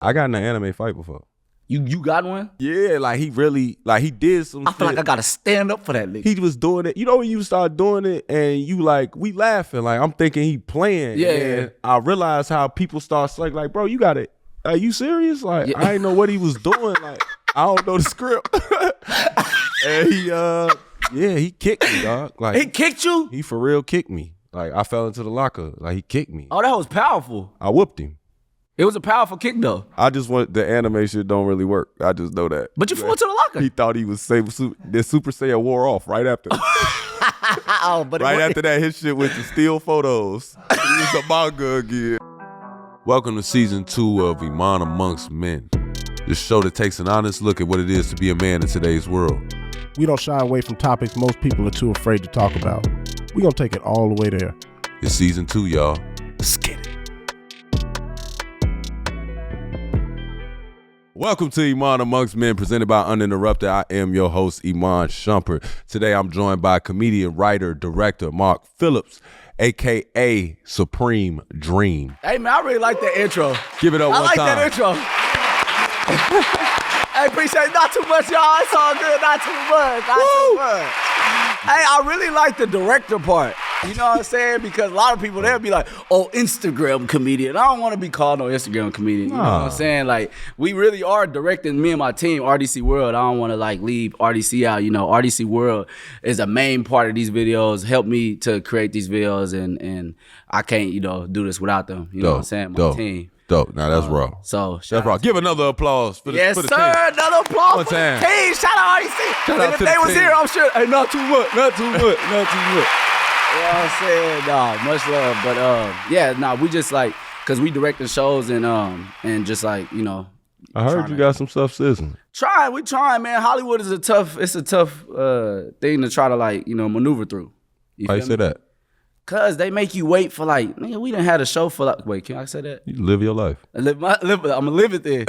I got in an anime fight before. You got one? Yeah, like he really, like he did some I feel like I gotta stand up for that nigga. He was doing it. You know when you start doing it and you like, we laughing. Like I'm thinking he playing. Yeah. And I realized how people start saying like, bro, you got it. Are you serious? Like I didn't know what he was doing. Like I don't know the script. And he kicked me, dog. Like He kicked you? He for real kicked me. Like I fell into the locker. Like he kicked me. Oh, that was powerful. I whooped him. It was a powerful kick though. I just want the anime shit don't really work. I just know that. But you flew into the locker. He thought he was Super Saiyan wore off right after. After that, his shit went to steal photos. He was a manga again. Welcome to season 2 of Iman Amongst Men. The show that takes an honest look at what it is to be a man in today's world. We don't shy away from topics most people are too afraid to talk about. We gonna take it all the way there. It's season 2, y'all. Let's get it. Welcome to Iman Amongst Men, presented by UNINTERRUPTED. I am your host, Iman Shumpert. Today, I'm joined by comedian, writer, director, Mark Phillips, a.k.a. Supreme Dream. Hey, man, I really like that intro. Give it up one time. I like that intro. Hey, appreciate it. Not too much, y'all. It's all good. Not too much. Not too much. Hey, I really like the director part. You know what I'm saying? Because a lot of people, they'll be like, oh, Instagram comedian. I don't want to be called no Instagram comedian. You know what I'm saying? Like, we really are directing, me and my team, RDCWorld. I don't want to, like, leave RDC out. You know, RDCWorld is a main part of these videos, help me to create these videos, and I can't, you know, do this without them. You know what I'm saying? My team. Dope. Now that's raw. So that's raw. Give another applause for the yes, for the sir. team. Another applause for the team. Shout out RDC. And if they was here, I'm sure. Hey, not too much. Not too much. Not too much. You know what I'm saying? Nah, much love. But we just like, cause we directing shows and just like, you know. I heard you got some stuff sizzling. We trying, man. Hollywood is a tough thing to try to like, you know, maneuver through. Why you say that? Cause they make you wait for like, nigga, we done had a show for like, wait, can I say that? You live your life. I'm gonna live it there.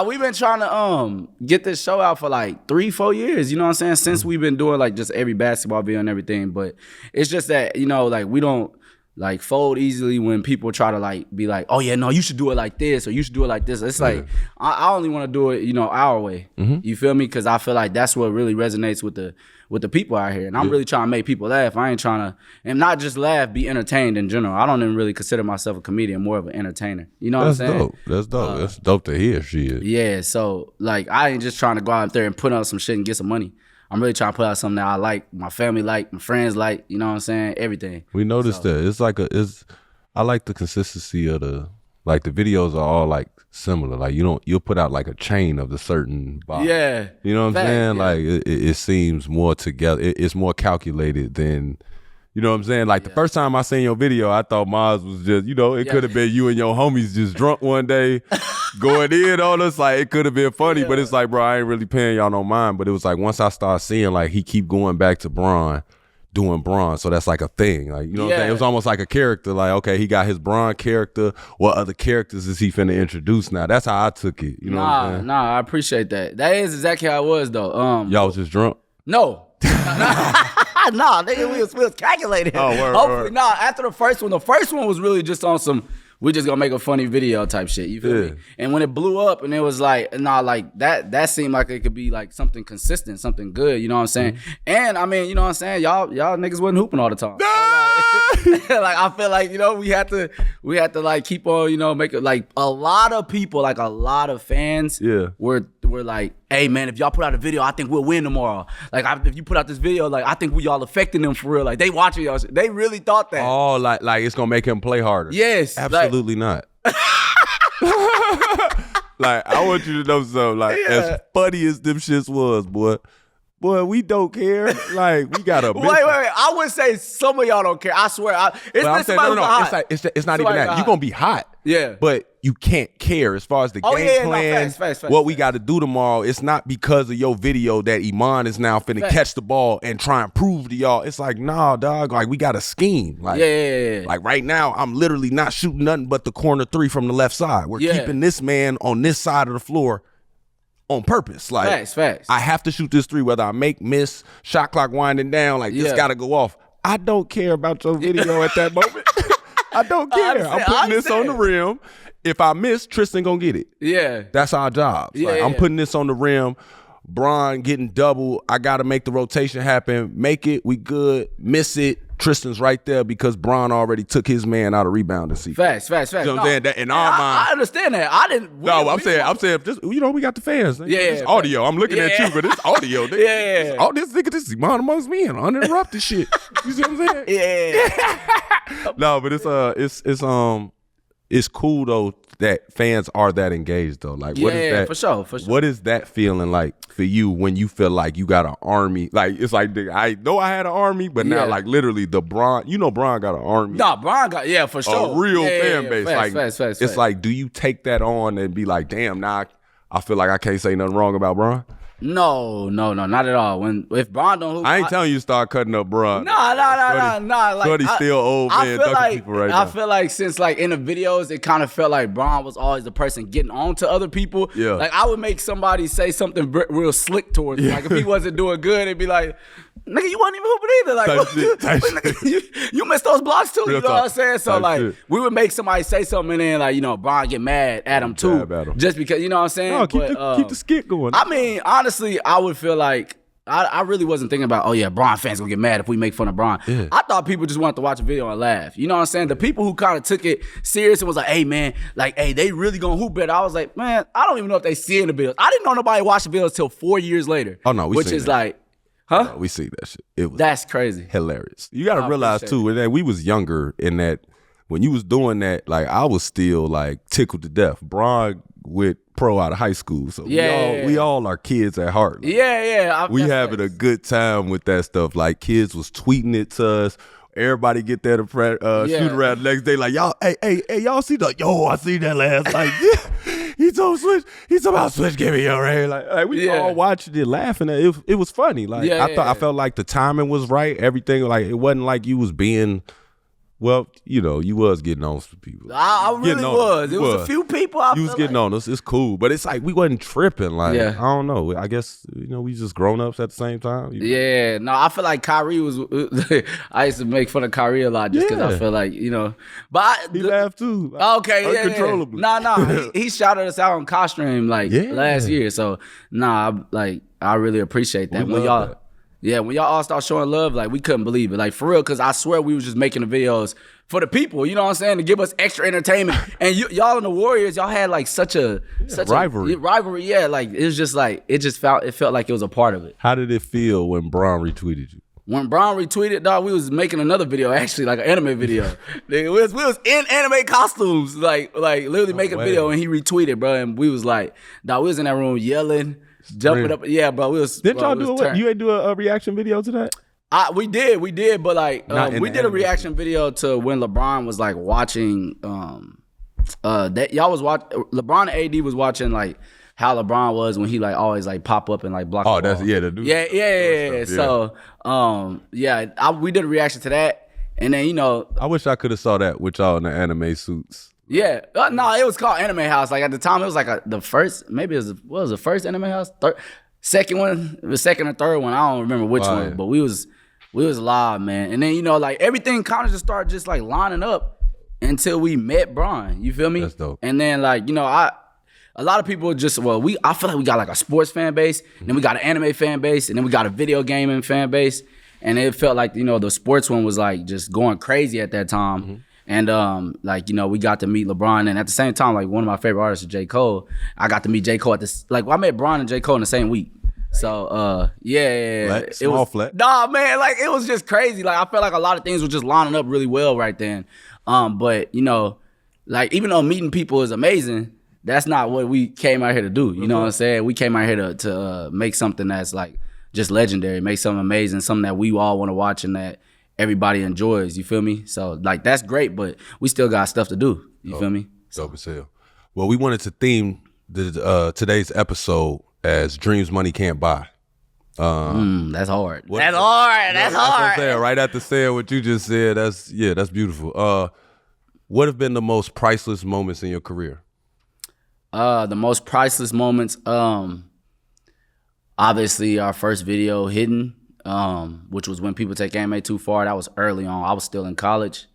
We've been trying to get this show out for like 3-4 years, you know what I'm saying? Since we've been doing like just every basketball video and everything. But it's just that, you know, like we don't like fold easily when people try to like be like, oh yeah, no, you should do it like this or you should do it like this. It's like, I only want to do it, you know, our way. You feel me? Cause I feel like that's what really resonates with the people out here. And I'm really trying to make people laugh. I ain't trying to, and not just laugh, be entertained in general. I don't even really consider myself a comedian, more of an entertainer. You know what I'm saying? That's dope. That's dope to hear, shit. Yeah, so like I ain't just trying to go out there and put out some shit and get some money. I'm really trying to put out something that I like, my family like, my friends like, you know what I'm saying? Everything. We noticed that. It's like I like the consistency of the videos are all like similar. Like you'll put out like a chain of the certain box. Yeah. You know what I'm saying? Yeah. Like it seems more together. It's more calculated than, you know what I'm saying? Like the first time I seen your video, I thought Maz was just, you know, it could have been you and your homies just drunk one day going in on us. Like it could have been funny, but it's like, bro, I ain't really paying y'all no mind. But it was like once I started seeing like he keep going back to Braun, doing Braun, so that's like a thing. Like, you know what I'm saying? It was almost like a character. Like, okay, he got his Braun character. What other characters is he finna introduce now? That's how I took it. You know what I'm saying? Nah, I appreciate that. That is exactly how it was though. Y'all was just drunk? No. Nah, nigga, we was calculating. Oh, word, hopefully, word. nah, after the first one was really just on some, we just gonna make a funny video type shit. You feel me? And when it blew up and it was like, like that seemed like it could be like something consistent, something good, you know what I'm saying? And I mean, you know what I'm saying? Y'all niggas wasn't hooping all the time. So, like I feel like, you know, we had to like keep on, you know, make it like a lot of people, like a lot of fans were like, hey man, if y'all put out a video, I think we'll win tomorrow. Like if you put out this video, like I think we all affecting them for real. Like they watching y'all. They really thought that. Oh, like it's gonna make him play harder. Yes. Absolutely not. Like I want you to know something. Like as funny as them shits was, boy, we don't care. Like we got a wait. I would say some of y'all don't care. I swear. It's not even that. You're gonna be hot. Yeah. But you can't care as far as the game plan. Fast, what we got to do tomorrow. It's not because of your video that Iman is now finna catch the ball and try and prove to y'all. It's like, nah, dog. Like we got a scheme. Like, Like right now, I'm literally not shooting nothing but the corner 3 from the left side. We're keeping this man on this side of the floor on purpose. Like facts. I have to shoot this 3 whether I make, miss, shot clock winding down. Like this got to go off. I don't care about your video at that moment. I don't care. I'm putting this on the rim, if I miss, Tristan gonna get it. Yeah. That's our job. Yeah, I'm putting this on the rim. Bron getting double. I got to make the rotation happen. Make it. We good. Miss it. Tristan's right there because Bron already took his man out of rebounding seat. Facts. You know what I'm saying? That in our mind. I understand that. I didn't. I'm saying, just, we got the fans. It's audio. I'm looking at you, but it's audio. All this nigga, this is Iman amongst me and uninterrupted shit. You see what I'm saying? Yeah. No, but it's cool though that fans are that engaged though. Like, what is that? For sure. What is that feeling like for you when you feel like you got an army? Like, it's like, I know I had an army, but now like literally the Bron, Bron got an army. Nah, Bron got, for sure. A real fan base. Facts. It's like, do you take that on and be like, damn, now I feel like I can't say nothing wrong about Bron? No, not at all. If Bron don't hoop, I ain't telling you to start cutting up Bron. Nah. Like, Shorty's still old man ducking people right now. I feel like since like in the videos, it kind of felt like Bron was always the person getting on to other people. Yeah. Like I would make somebody say something real slick towards me. Like if he wasn't doing good, it'd be like, nigga, you wasn't even hooping either. Like you missed those blocks too. You know what I'm saying? So like we would make somebody say something and then like, Bron get mad at him too. Just because, you know what I'm saying? No, keep the skit going. I mean, honestly, I would feel like I really wasn't thinking about, Bron fans gonna get mad if we make fun of Bron. Yeah. I thought people just wanted to watch a video and laugh. You know what I'm saying? The people who kind of took it serious and was like, hey man, like, hey, they really gonna hoop better. I was like, man, I don't even know if they see in the videos. I didn't know nobody watched the videos till 4 years later. Oh no, which is like, huh? No, we see that shit. That's crazy. Hilarious. You gotta realize too, that we was younger in that when you was doing that, like I was still like tickled to death. Bron with pro out of high school, so we all are kids at heart. Like, we having a good time with that stuff. Like kids was tweeting it to us. Everybody get there to shoot around the next day. Like y'all, hey, y'all see that? Yo, I see that last night. He told Switch. He told about Switch. Give me your ring. Like we all watching it, laughing at it. It was funny. Like I felt like the timing was right. Everything, like it wasn't like you was being. Well, you was getting on some people. I really was. It was a few people. You was getting on us. It's cool, but it's like we wasn't tripping. Like I don't know. I guess we just grown ups at the same time. Yeah. No, I feel like Kyrie was. I used to make fun of Kyrie a lot just because I feel like But he laughed too. Okay, uncontrollably. Nah. he shouted us out on Costume like last year. So I really appreciate that. When y'all. Yeah, when y'all all start showing love, like we couldn't believe it. Like for real, because I swear we was just making the videos for the people, you know what I'm saying? To give us extra entertainment. And y'all and the Warriors, y'all had like such a rivalry. Rivalry, like it was just like it felt like it was a part of it. How did it feel when Bron retweeted you? When Bron retweeted, dog, we was making another video, actually, like an anime video. we was in anime costumes, like literally making a video, and he retweeted, bro. And we was like, dog, we was in that room yelling. Jumping up, bro. Didn't y'all do it? You ain't do a reaction video to that? We did, but like we did a reaction video to when LeBron was like watching. That y'all was LeBron and AD was watching like how LeBron was when he like always like pop up and like block. Oh, that's the dude. Yeah. So we did a reaction to that, and then I wish I could have saw that with y'all in the anime suits. Yeah, no, it was called Anime House. Like at the time, it was like the first, maybe it was the first Anime House, second one, the second or third one. I don't remember which one, but we was live, man. And then like everything kind of just started just like lining up until we met Bron. You feel me? That's dope. And then like a lot of people just I feel like we got like a sports fan base, and then we got an anime fan base, and then we got a video gaming fan base, and it felt like the sports one was like just going crazy at that time. Mm-hmm. And we got to meet LeBron, and at the same time, like one of my favorite artists is J. Cole. I got to meet J. Cole I met Bron and J. Cole in the same week. So Small flat. Nah, man, like it was just crazy. Like I felt like a lot of things were just lining up really well right then. But like even though meeting people is amazing, that's not what we came out here to do. You know what I'm saying? We came out here to make something that's like just legendary, make something amazing, something that we all want to watch and that everybody enjoys, you feel me? So like that's great, but we still got stuff to do. You feel me? Dope as hell. Well, we wanted to theme today's episode as dreams money can't buy. That's hard. That's hard. That's what I'm saying. Right after saying what you just said, that's beautiful. What have been the most priceless moments in your career? The most priceless moments, obviously our first video, Hidden. Which was when people take anime too far. That was early on. I was still in college.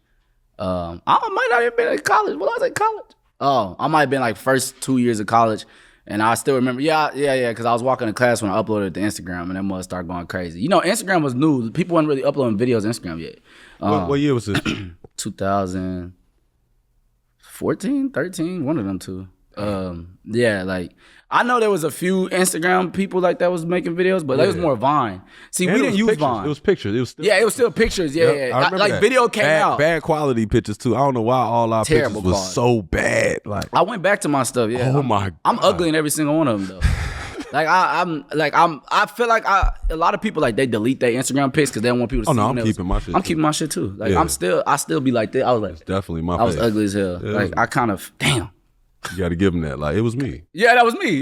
I might not have been in college. Well, I was in college. Oh, I might have been like first 2 years of college. And I still remember, because I was walking to class when I uploaded it to Instagram, and that must start going crazy. You know, Instagram was new. People weren't really uploading videos on Instagram yet. What year was this? 2014, 13, one of them two. Like I know there was a few Instagram people like that was making videos, but that was more Vine. See, we didn't use pictures. Vine. It was pictures. It was still it was still pictures. Yeah. I remember like that. video came out. Bad quality pictures too. I don't know why all our Terrible pictures was quality. so bad. Like I went back to my stuff. Yeah. Oh my God. I'm ugly in every single one of them though. I feel like a lot of people like they delete their Instagram pics because they don't want people to see. I'm keeping my shit. I'm keeping my shit too. Like I still be like that. I was like, definitely my. I was ugly as hell. Yeah, like I kind of damn. You got to give them that. Like it was me. Yeah, that was me.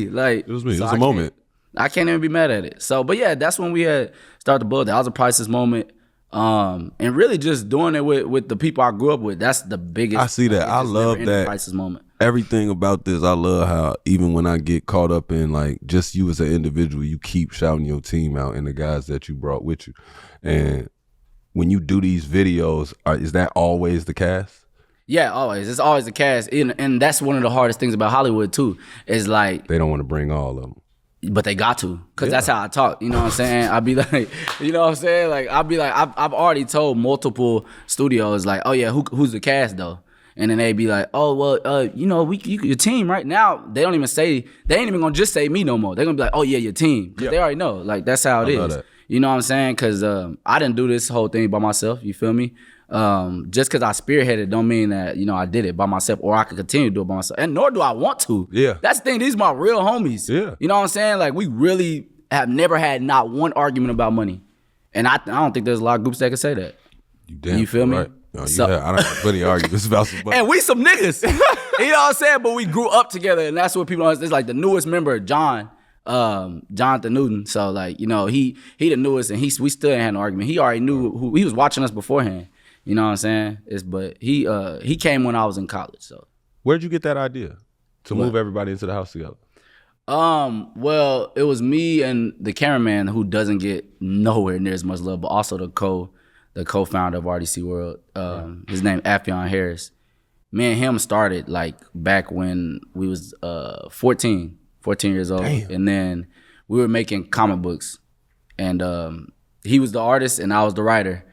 Like It was me. so It was a moment. I can't even be mad at it. So, but yeah, that's when we had started to build. That was a priceless moment. And really just doing it with the people I grew up with. That's the biggest. I see that. I love that. Priceless moment. Everything about this, I love how even when I get caught up in like just you as an individual, you keep shouting your team out and the guys that you brought with you. And when you do these videos, is that always the cast? Yeah, always. It's always the cast. And that's one of the hardest things about Hollywood too, is like they don't want to bring all of them. But they got to, because that's how I talk. You know what I'm saying? I'd be like, you know what I'm saying? Like, I'd be like, I've already told multiple studios, like, oh yeah, who's the cast though? And then they'd be like, oh, well, you know, your team right now, they don't even say, they ain't even gonna just say me no more. They're gonna be like, oh yeah, your team. Because they already know. Like, that's how it is. That. You know what I'm saying? Because I didn't do this whole thing by myself. You feel me? Just because I spearheaded don't mean that, you know, I did it by myself or I could continue to do it by myself. And nor do I want to. Yeah. That's the thing. These are my real homies. Yeah. You know what I'm saying? Like, we really have never had not one argument about money. And I don't think there's a lot of groups that can say that. You feel me? Right. No, I don't have plenty of arguments about some money. And we some niggas. You know what I'm saying? But we grew up together, and that's what people don't. It's like the newest member, Jonathan Newton. So like, you know, he the newest, and we still ain't had an argument. He already knew who he was watching us beforehand. You know what I'm saying? But he came when I was in college. So where'd you get that idea to move everybody into the house together? Well, it was me and the cameraman who doesn't get nowhere near as much love, but also the co-founder of RDCWorld. His name Affion Harris. Me and him started like back when we was 14 years old. Damn. And then we were making comic books, and he was the artist and I was the writer,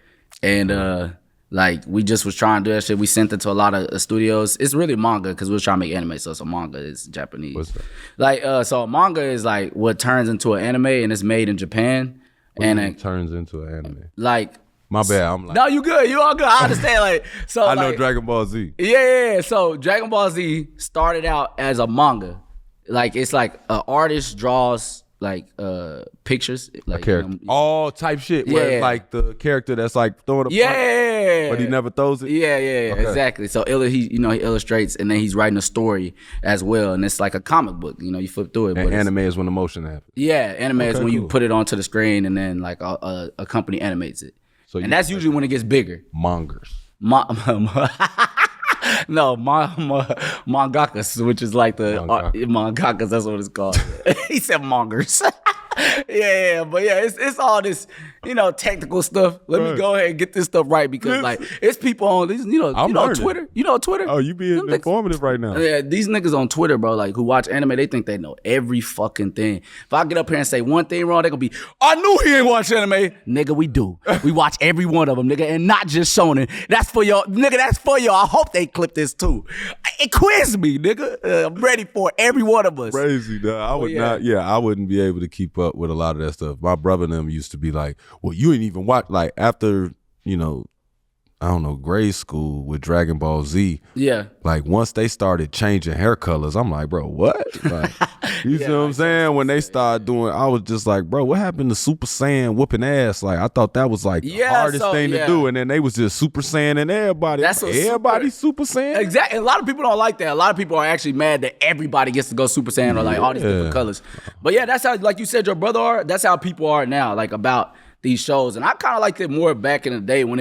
and like we just was trying to do that shit. We sent it to a lot of studios. It's really manga because we was trying to make anime, so it's a manga. It's Japanese. What's that? Like so, manga is like what turns into an anime, and it's made in Japan. And it turns into an anime. Like. My bad. I'm like, no, you good. You all good. I understand. Like, so I know Dragon Ball Z. Yeah. So Dragon Ball Z started out as a manga. Like, it's like an artist draws like pictures, like a character, all type shit. Where it's like the character that's like throwing a punch, but he never throws it. Yeah, okay. Exactly. So he illustrates, and then he's writing a story as well, and it's like a comic book. You know, you flip through it. And anime is when the motion happens. Yeah, anime is when you put it onto the screen, and then like a company animates it. So and that's usually when it gets bigger. Mongers. No, mangakas, which is like the mangakas. That's what it's called. He said mongers. Yeah, but yeah, it's all this, you know, technical stuff. Let me go ahead and get this stuff right, because like it's people on these, you know, Twitter. You know Twitter. Oh, you being informative right now. Yeah, these niggas on Twitter, bro, like who watch anime, they think they know every fucking thing. If I get up here and say one thing wrong, they gonna be, I knew he ain't watch anime. Nigga, we do. We watch every one of them, nigga, and not just shonen. That's for y'all, nigga. That's for y'all. I hope they clip this too. It quiz me, nigga. I'm ready for every one of us. Crazy, dog. I would not. Yeah, I wouldn't be able to keep up with a lot of that stuff. My brother and them used to be like, well, you ain't even watch, like after, you know, I don't know, grade school with Dragon Ball Z. Yeah. Like once they started changing hair colors, I'm like, bro, what? Like, you see what I'm saying? When they started doing, I was just like, bro, what happened to Super Saiyan whooping ass? Like, I thought that was like the hardest thing to do. And then they was just Super Saiyan and everybody. That's everybody Super Saiyan. Exactly. A lot of people don't like that. A lot of people are actually mad that everybody gets to go Super Saiyan or like all these different colors. But yeah, that's how, like you said, your brother are. That's how people are now. Like about these shows. And I kind of liked it more back in the day when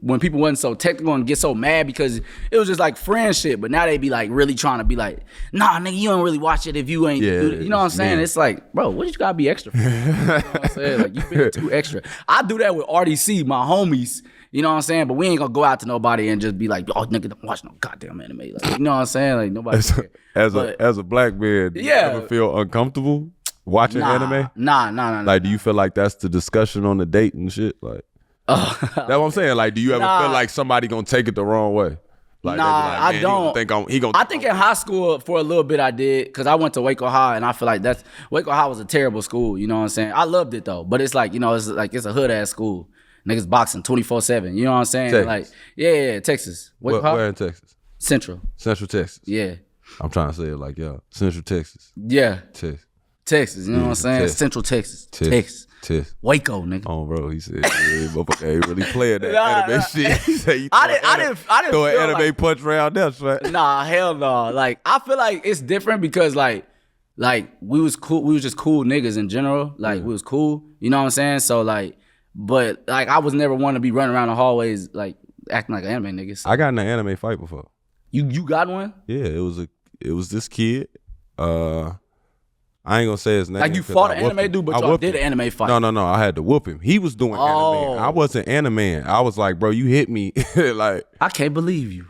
when people wasn't so technical and get so mad because it was just like friend shit. But now they be like really trying to be like, nah, nigga, you don't really watch it if you ain't do it. You know what I'm saying? Yeah. It's like, bro, what you gotta be extra for? You know what I'm saying? Like, you been too extra. I do that with RDC, my homies. You know what I'm saying? But we ain't gonna go out to nobody and just be like, oh, nigga, don't watch no goddamn anime. Like, you know what I'm saying? Like, nobody as a black man, do you ever feel uncomfortable watching anime? Nah. Like, do you feel like that's the discussion on the date and shit? Like, that's what I'm saying. Like, do you ever feel like somebody gonna take it the wrong way? Like, I don't. I think in high school for a little bit I did, because I went to Waco High, and I feel like Waco High was a terrible school. You know what I'm saying? I loved it though, but it's like, you know, it's a hood ass school. Niggas boxing 24/7. You know what I'm saying? Texas. Like, yeah, Texas. Waco High? Where in Texas? Central Texas. Yeah. I'm trying to say it like, Central Texas. Yeah. Texas. You know what I'm saying? Central Texas. Texas. Waco, nigga. Oh, bro, he said, motherfucker ain't really playing that anime shit. He said, I didn't throw an feel anime like, punch around there, right? Nah, hell no. Like, I feel like it's different because like we was cool. We was just cool niggas in general. Like, we was cool. You know what I'm saying? So like, but like, I was never one to be running around the hallways like acting like an anime nigga. So. I got in an anime fight before. You got one? Yeah, it was this kid. I ain't gonna say his name. Like, you fought an anime dude, but y'all did an anime fight. No. I had to whoop him. He was doing anime. I wasn't anime. I was like, bro, you hit me. Like, I can't believe you.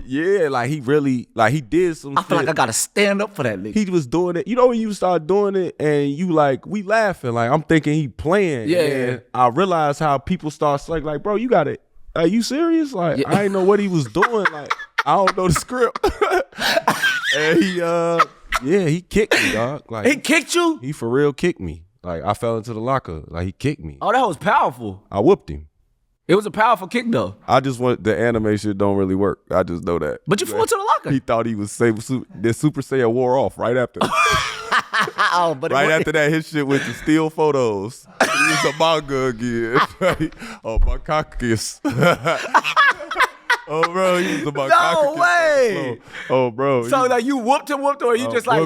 Yeah, like he really, like he did some I feel like I gotta stand up for that nigga. He was doing it. You know when you start doing it and you like, we laughing. Like, I'm thinking he playing. Yeah. And I realized how people start saying, like, bro, you got it. Are you serious? Like, I ain't know what he was doing. Like, I don't know the script. And he kicked me, dog. Like, he kicked you? He for real kicked me. Like, I fell into the locker. Like, he kicked me. Oh, that was powerful. I whooped him. It was a powerful kick, though. I just want the anime shit don't really work. I just know that. But you flew into the locker. He thought he was safe. The Super Saiyan wore off right after. After that, his shit went to steal photos. He was a manga again. Oh, Makakis. Oh, bro, he was a Makakis. No way. Oh, bro. So, like, you whooped him, or you just like...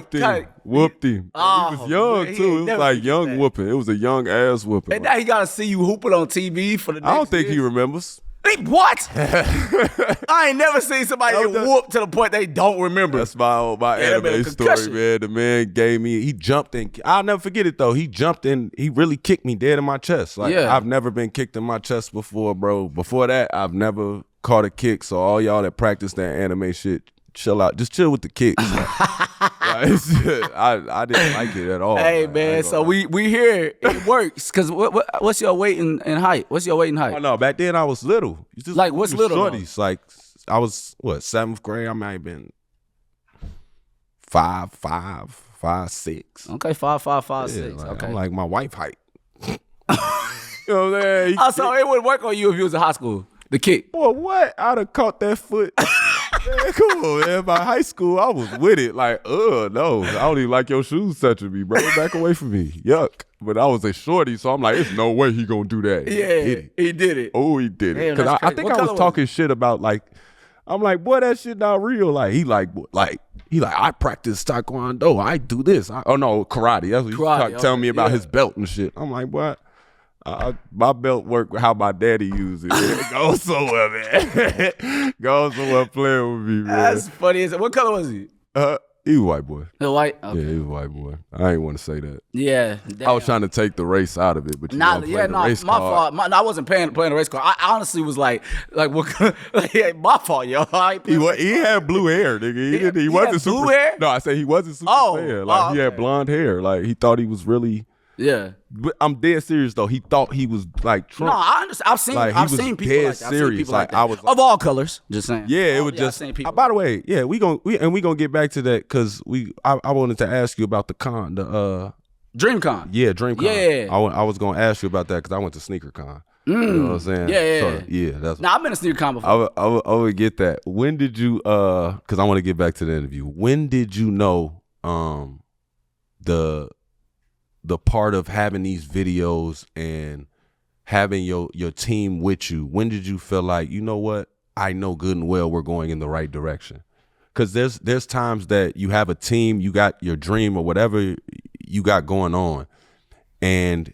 Whooped him. Oh, he was young, man, too. It was like young whooping. It was a young ass whooping. And now he got to see you hooping on TV for the next I don't think year. he remembers. What? I ain't never seen somebody get whooped to the point they don't remember. That's my anime story, man. The man gave me, he jumped in. I'll never forget it, though. He jumped in. He really kicked me dead in my chest. Like, I've never been kicked in my chest before, bro. Before that, I've never caught a kick. So all y'all that practice that anime shit, chill out. Just chill with the kicks. I didn't like it at all. Hey, man, so we here. It works. Because what's your weight and height? What's your weight and height? Oh, no, back then I was little. Like, what's little? Shorties. Like, I was, 7th grade? I might have been 5'5", 5'6". Okay, 5'5", 5'6". Like, okay. I'm like my wife height. You know what I'm saying? So it would work on you if you was in high school. The kick. Boy, what? I'd have caught that foot. Man, come on, man. By high school, I was with it. Like, no. I don't even like your shoes touching me, bro. Back away from me. Yuck. But I was a shorty, so I'm like, there's no way he gonna do that. Yeah, he did it. Oh, he did it. Because I think I was talking shit about, like, I'm like, boy, that shit not real. Like, he like, I practice taekwondo. I do this. Karate. That's what he's telling me about his belt and shit. I'm like, what? My belt work how my daddy used it. It goes somewhere, man. Goes somewhere playing with me, man. That's funny. What color was he? He was white boy. The white? Okay. Yeah, he was white boy. I ain't want to say that. Yeah. Damn. I was trying to take the race out of it, but my fault. I wasn't playing the race card. I honestly was like what? Like, my fault, yo. He had blue hair, nigga. He wasn't super. Blue hair? No, I said he wasn't super fair. Like, he had blonde hair. Like, he thought he was really. Yeah, but I'm dead serious though. He thought he was like Trump. No, I understand. I've seen people dead like that. serious. Like I was of all colors. Just saying. Yeah, it was just. By the way, yeah, we gonna get back to that because I wanted to ask you about the con, the DreamCon. Yeah, DreamCon. Yeah, I was gonna ask you about that because I went to SneakerCon. You know what I'm saying? Yeah. So, yeah, that's. Now I've been to SneakerCon before. I would get that. When did you? Because I want to get back to the interview. When did you know the part of having these videos and having your team with you? When did you feel like, you know what, I know good and well we're going in the right direction? Because there's times that you have a team, you got your dream or whatever you got going on, and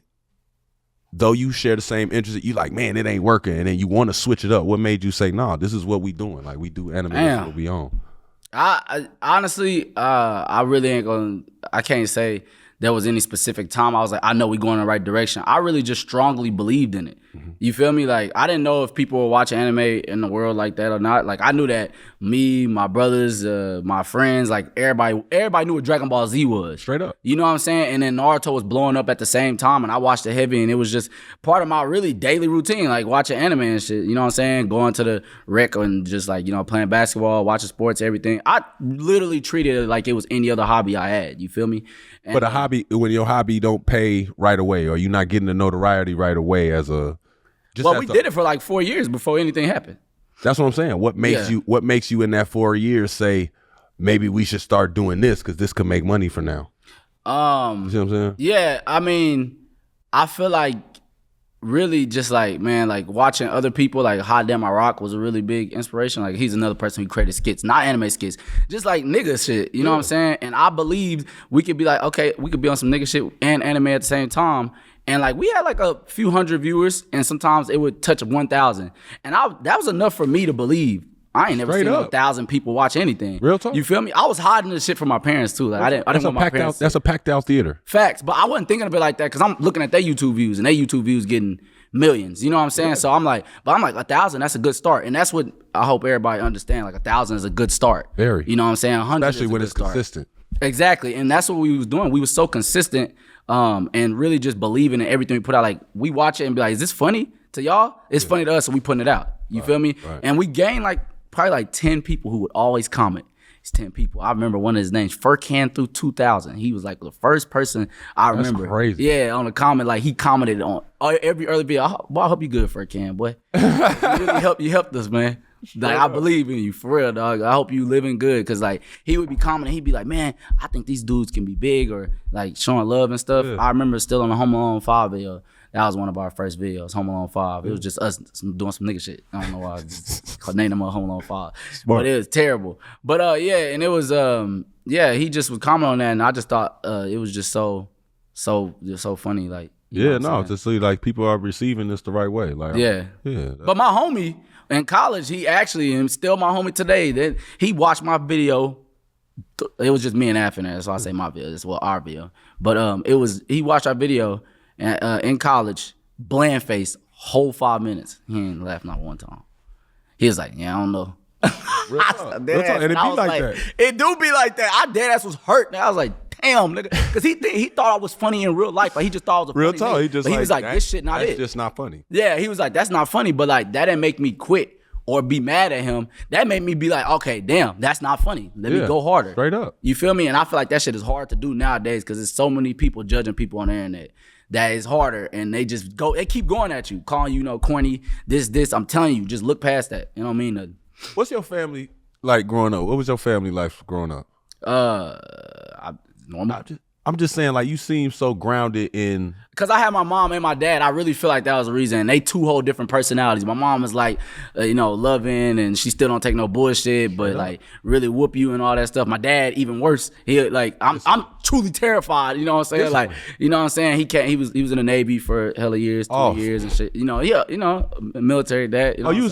though you share the same interest, you like, man, it ain't working, and then you want to switch it up. What made you say, nah, this is what we doing? Like, we do anime, this is what we on. I honestly, I really ain't gonna. I can't say there was any specific time I was like, I know we going in the right direction. I really just strongly believed in it. You feel me? Like, I didn't know if people were watching anime in the world like that or not. Like, I knew that me, my brothers, my friends, like everybody knew what Dragon Ball Z was. Straight up. You know what I'm saying? And then Naruto was blowing up at the same time, and I watched it heavy, and it was just part of my really daily routine, like watching anime and shit. You know what I'm saying? Going to the rec and just like, you know, playing basketball, watching sports, everything. I literally treated it like it was any other hobby I had. You feel me? And, but a hobby, when your hobby don't pay right away, or you're not getting the notoriety right away as a... we did it for like 4 years before anything happened. That's what I'm saying. What makes you in that 4 years say, maybe we should start doing this because this could make money for now? You see what I'm saying? Yeah, I mean, I feel like really just like, man, like watching other people, like Hot Damn I Rock was a really big inspiration. Like, he's another person who created skits, not anime skits, just like nigga shit. You know what I'm saying? And I believed we could be like, okay, we could be on some nigga shit and anime at the same time. And like, we had like a few hundred viewers, and sometimes it would touch 1,000. And that was enough for me to believe. I ain't never seen 1,000 people watch anything. Real talk. You feel me? I was hiding this shit from my parents too. Like, I didn't want my parents. That's a packed out theater. Facts, but I wasn't thinking of it like that because I'm looking at their YouTube views, and their YouTube views getting millions. You know what I'm saying? Yeah. So I'm like 1,000. That's a good start, and that's what I hope everybody understand. Like 1,000 is a good start. Very. You know what I'm saying? 100, especially when it's consistent. Exactly, and that's what we was doing. We was so consistent. And really just believing in everything we put out. Like, we watch it and be like, is this funny to y'all? It's funny to us, so we putting it out. You feel me? Right. And we gained probably 10 people who would always comment. It's 10 people. I remember one of his names, Furcan through 2000. He was like the first person I remember. That's crazy. Yeah, on a comment, like he commented on every early video. Boy, I hope you good, Furcan, boy. You helped us, man. Like, I believe in you, for real, dog. I hope you living good, because like he would be commenting, he'd be like, man, I think these dudes can be big, or like showing love and stuff. Yeah. I remember still on the Home Alone 5 video. That was one of our first videos, Home Alone 5. It was just us doing some nigga shit. I don't know why I named them Home Alone 5. Smart. But it was terrible. But yeah, and it was he just was commenting on that, and I just thought it was just so funny. Like, to see like people are receiving this the right way. Like, yeah. But my homie in college, he actually, and still my homie today, that he watched my video. It was just me and Af in there, so I say my video. It's our video. But he watched our video in college, bland face, whole 5 minutes. He ain't laughed not one time. He was like, yeah, I don't know. Real talk. And it be like that. It do be like that. I dead ass was hurt. And I was like, damn, nigga. Because he thought I was funny in real life. Like, he just thought I was a real funny talk. Nigga. He was like, this shit not it. That's just not funny. Yeah, he was like, that's not funny. But like, that didn't make me quit or be mad at him. That made me be like, okay, damn, that's not funny. Let me go harder. Straight up. You feel me? And I feel like that shit is hard to do nowadays because there's so many people judging people on the internet. That is harder, and they keep going at you, calling you, corny, this. I'm telling you, just look past that. You know what I mean? What's your family like growing up? What was your family life growing up? Normal. I'm just saying, like, you seem so grounded in... Because I had my mom and my dad, I really feel like that was the reason. And they two whole different personalities. My mom is like, loving, and she still don't take no bullshit, but like really whoop you and all that stuff. My dad, even worse. He like, I'm truly terrified. You know what I'm saying? Like, you know what I'm saying? He was in the Navy for hella years, 2 years and shit. Military dad. You know you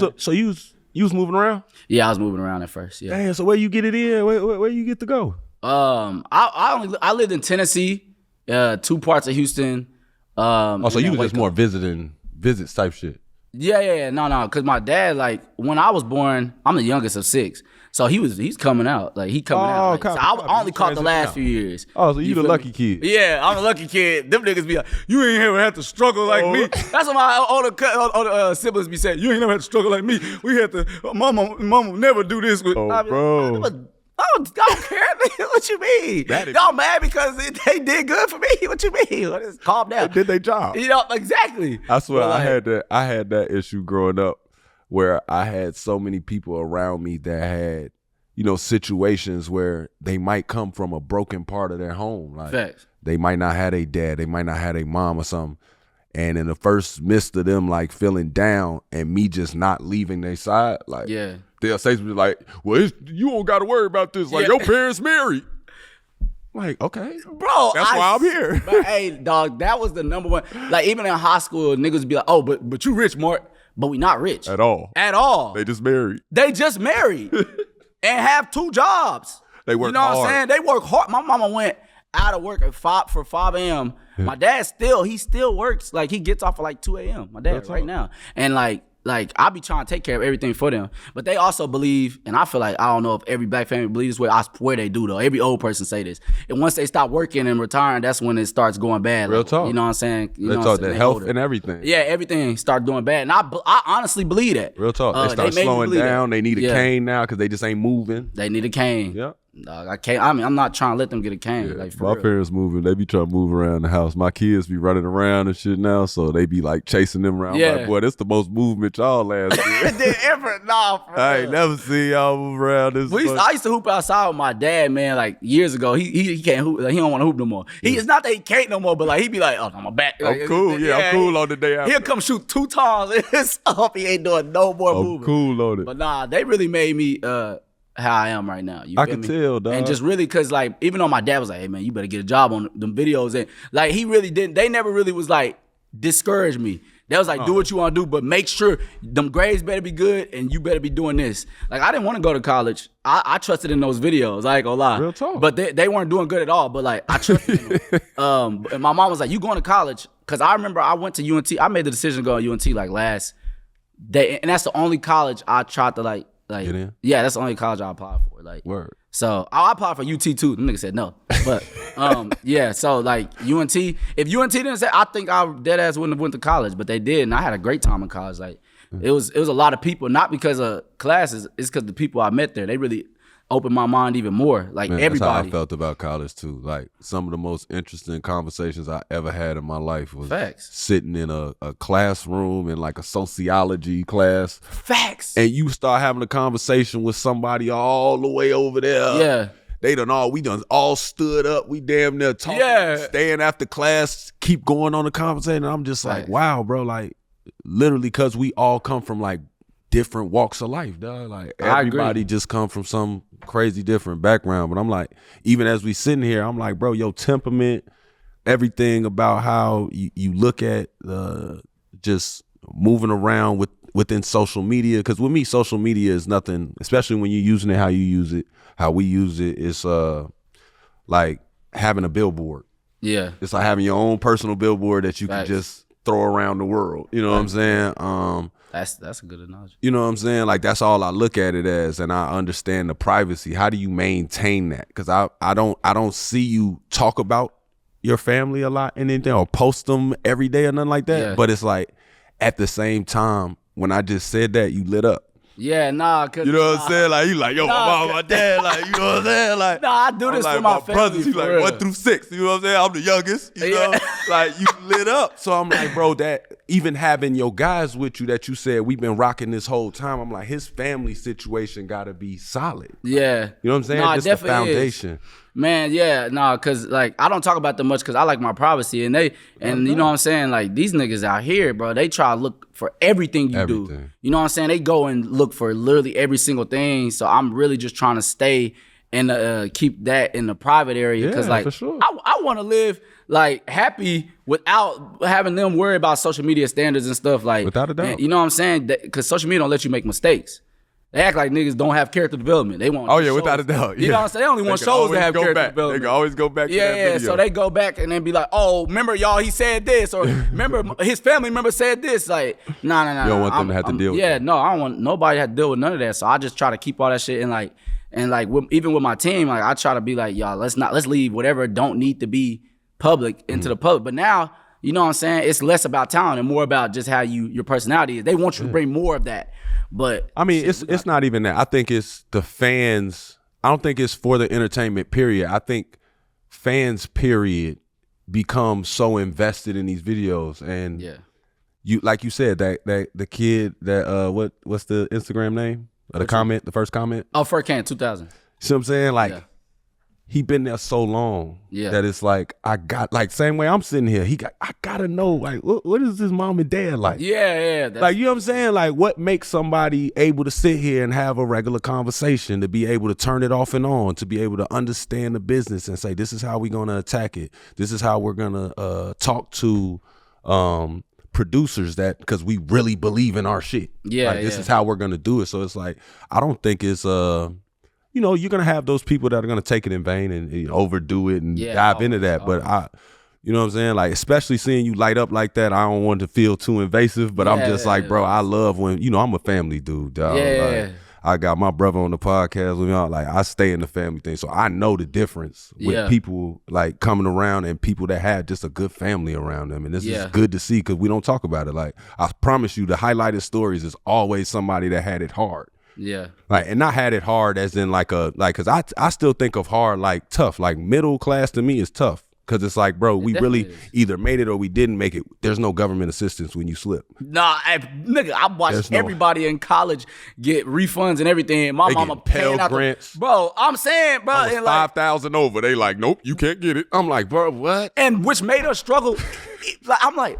was moving around? Yeah, I was moving around at first. Yeah. Damn, so where you get it in? Where you get to go? I lived in Tennessee, 2 parts of Houston. So you was just more visits type shit. Yeah. No. Cause my dad, like, when I was born, I'm the youngest of 6. So he's coming out. Like, he coming out. Like, so I only caught the last few years. Oh, so you the lucky kid. Yeah, I'm a lucky kid. Them niggas be like, you ain't ever had to struggle like me. That's what my older siblings be saying. You ain't never had to struggle like me. We had to, mama never do this with. Bro. I don't care. What you mean? Y'all mad because they did good for me? What you mean? Just calm down. They did their job. Exactly. I swear, I had that issue growing up where I had so many people around me that had, situations where they might come from a broken part of their home. Like, facts. They might not have a dad. They might not have a mom or something. And in the first midst of them like feeling down and me just not leaving their side, like, yeah. They'll say something like, well, you don't got to worry about this. Like, your parents married. Like, okay. Bro. That's why I'm here. But, hey, dog, that was the number one. Like, even in high school, niggas be like, oh, but you rich, Mark. But we not rich. At all. They just married. And have 2 jobs. They work hard. You know what I'm saying? They work hard. My mama went out of work at 5 a.m. My dad he still works. Like he gets off at like 2 a.m. My dad right now. And like I be trying to take care of everything for them. But they also believe, and I feel like, I don't know if every black family believes this way. I swear they do though. Every old person say this. And once they stop working and retiring, that's when it starts going bad. Real like, talk. You know what I'm saying? Real talk, that health and everything. Yeah, everything start doing bad. And I honestly believe that. Real talk. They start slowing down. They need a cane now because they just ain't moving. They need a cane. Yeah. I can't. I mean, I'm not trying to let them get a cane. Yeah. Like, for my real. parents moving. They be trying to move around the house. My kids be running around and shit now, so they be like chasing them around. Yeah. Like, boy, this the most movement y'all last year. I ain't never seen y'all move around this much. I used to hoop outside with my dad, man, like years ago. He can't hoop. Like, he don't want to hoop no more. It's not that he can't no more, but like he be like, oh, I'm my back. Like, I'm cool. Yeah, I'm cool on the day after. He'll come shoot 2 times. It's up. He ain't doing no more moving. I'm cool on it. But nah, they really made me how I am right now. You I feel can me? tell, dog. And just really, cause like, even though my dad was like, hey man, you better get a job on them videos. And like, he really didn't, they never really was like, discourage me. They was like, do what you want to do, but make sure them grades better be good and you better be doing this. Like, I didn't want to go to college. I trusted in those videos. I ain't gonna lie. Real talk. But they weren't doing good at all. But like, I trusted in them. And my mom was like, you going to college? Cause I remember I went to UNT. I made the decision to go to UNT like last day. And that's the only college I tried to like, get in? Yeah, that's the only college I applied for. Like, word. So I applied for UT too. The nigga said no. But yeah, so like UNT, if UNT didn't say, I think I dead ass wouldn't have went to college, but they did, and I had a great time in college. Like it was a lot of people, not because of classes, it's because the people I met there, they really opened my mind even more. Like, Man, everybody. That's how I felt about college too. Like, some of the most interesting conversations I ever had in my life was sitting in a classroom in like a sociology class. Facts. And you start having a conversation with somebody all the way over there. Yeah. We done all stood up. We damn near talking, staying after class, keep going on the conversation. And I'm just like, wow, bro, like literally, cause we all come from like different walks of life, dog. Like everybody just come from some crazy different background. But I'm like, even as we sitting here, I'm like, bro, your temperament, everything about how you look at just moving around within social media. Because with me, social media is nothing, especially when you're using it how you use it, how we use it. It's like having a billboard. Yeah. It's like having your own personal billboard that you can just throw around the world. You know what I'm saying? That's a good analogy. You know what I'm saying? Like, that's all I look at it as, and I understand the privacy. How do you maintain that? Because I don't see you talk about your family a lot and anything, or post them every day or nothing like that. Yeah. But it's like, at the same time, when I just said that, you lit up. Yeah, nah, cause you know what I'm saying? Like, you like, yo, my mom, my dad, like, you know what I'm saying? Like, nah, I do this like, for my family. Brothers, he's like 1 through 6. You know what I'm saying? I'm the youngest. You know, like, you lit up. So I'm like, bro, that even having your guys with you that you said we've been rocking this whole time, I'm like, his family situation got to be solid. Yeah, you know what I'm saying? Nah, just the foundation. Is. Man, yeah, nah, cause like I don't talk about them much because I like my privacy, and you know what I'm saying, like these niggas out here, bro, they try to look for everything you do. You know what I'm saying? They go and look for literally every single thing. So I'm really just trying to stay and keep that in the private area, because like I want to live like happy without having them worry about social media standards and stuff. Like, without a doubt, you know what I'm saying? Because social media don't let you make mistakes. They act like niggas don't have character development. They want shows. Without a doubt. You know what I'm saying? They only want shows that have character development. They can always go back to that video. So they go back and then be like, oh, remember y'all, he said this, or remember his family member said this. Like, nah. You don't want them to have to deal with that. No, I don't want nobody to have to deal with none of that. So I just try to keep all that shit even with my team, like I try to be like, y'all, let's leave whatever don't need to be public into the public. But now, you know what I'm saying? It's less about talent and more about just how your personality is. They want you to bring more of that. But I mean, it's not even that. I think it's the fans. I don't think it's for the entertainment, period. I think fans, period, become so invested in these videos. And you, like you said, that the kid that what's the Instagram name? The first comment? Oh, Furcan 2000. See what I'm saying? Like, he been there so long that it's like, I got, like, same way I'm sitting here, I gotta know, like, what is his mom and dad like? Yeah. Like, you know what I'm saying? Like, what makes somebody able to sit here and have a regular conversation, to be able to turn it off and on, to be able to understand the business and say, this is how we're gonna attack it. This is how we're gonna talk to producers, that because we really believe in our shit. This is how we're gonna do it. So it's like, I don't think it's you know, you're gonna have those people that are gonna take it in vain and overdo it and dive into that. But you know what I'm saying? Like, especially seeing you light up like that, I don't want to feel too invasive, but I'm just like, bro, I love when, you know, I'm a family dude, dog. Like, I got my brother on the podcast with me. Like, I stay in the family thing. So I know the difference with people like coming around and people that have just a good family around them. And this is good to see because we don't talk about it. Like, I promise you, the highlighted stories is always somebody that had it hard. Yeah. Like, and not had it hard as in because I still think of hard like tough. Like, middle class to me is tough. Because it's like, bro, we really either made it or we didn't make it. There's no government assistance when you slip. Nah, nigga, I watched everybody in college get refunds and everything. My mama paying out grants. Bro, I'm saying, bro. And like, 5,000 over. They like, nope, you can't get it. I'm like, bro, what? And which made us struggle. I'm like,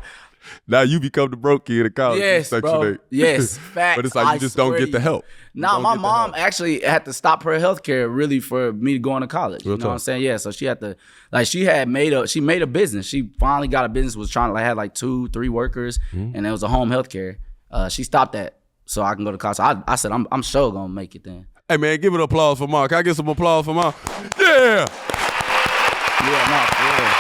now you become the broke kid in college. Yes, bro. Yes, facts. But it's like you just don't get the help. Nah, my mom actually had to stop her health care really for me going to college. You know what I'm saying? Yeah, so she had to, like, she made a business. She finally got a business, was trying to, like, had like 2-3 workers, and it was a home health care. She stopped that so I can go to college. So I said, I'm sure gonna make it then. Hey, man, give it applause for Mom. Can I get some applause for Mom? Yeah! Yeah, no, for real.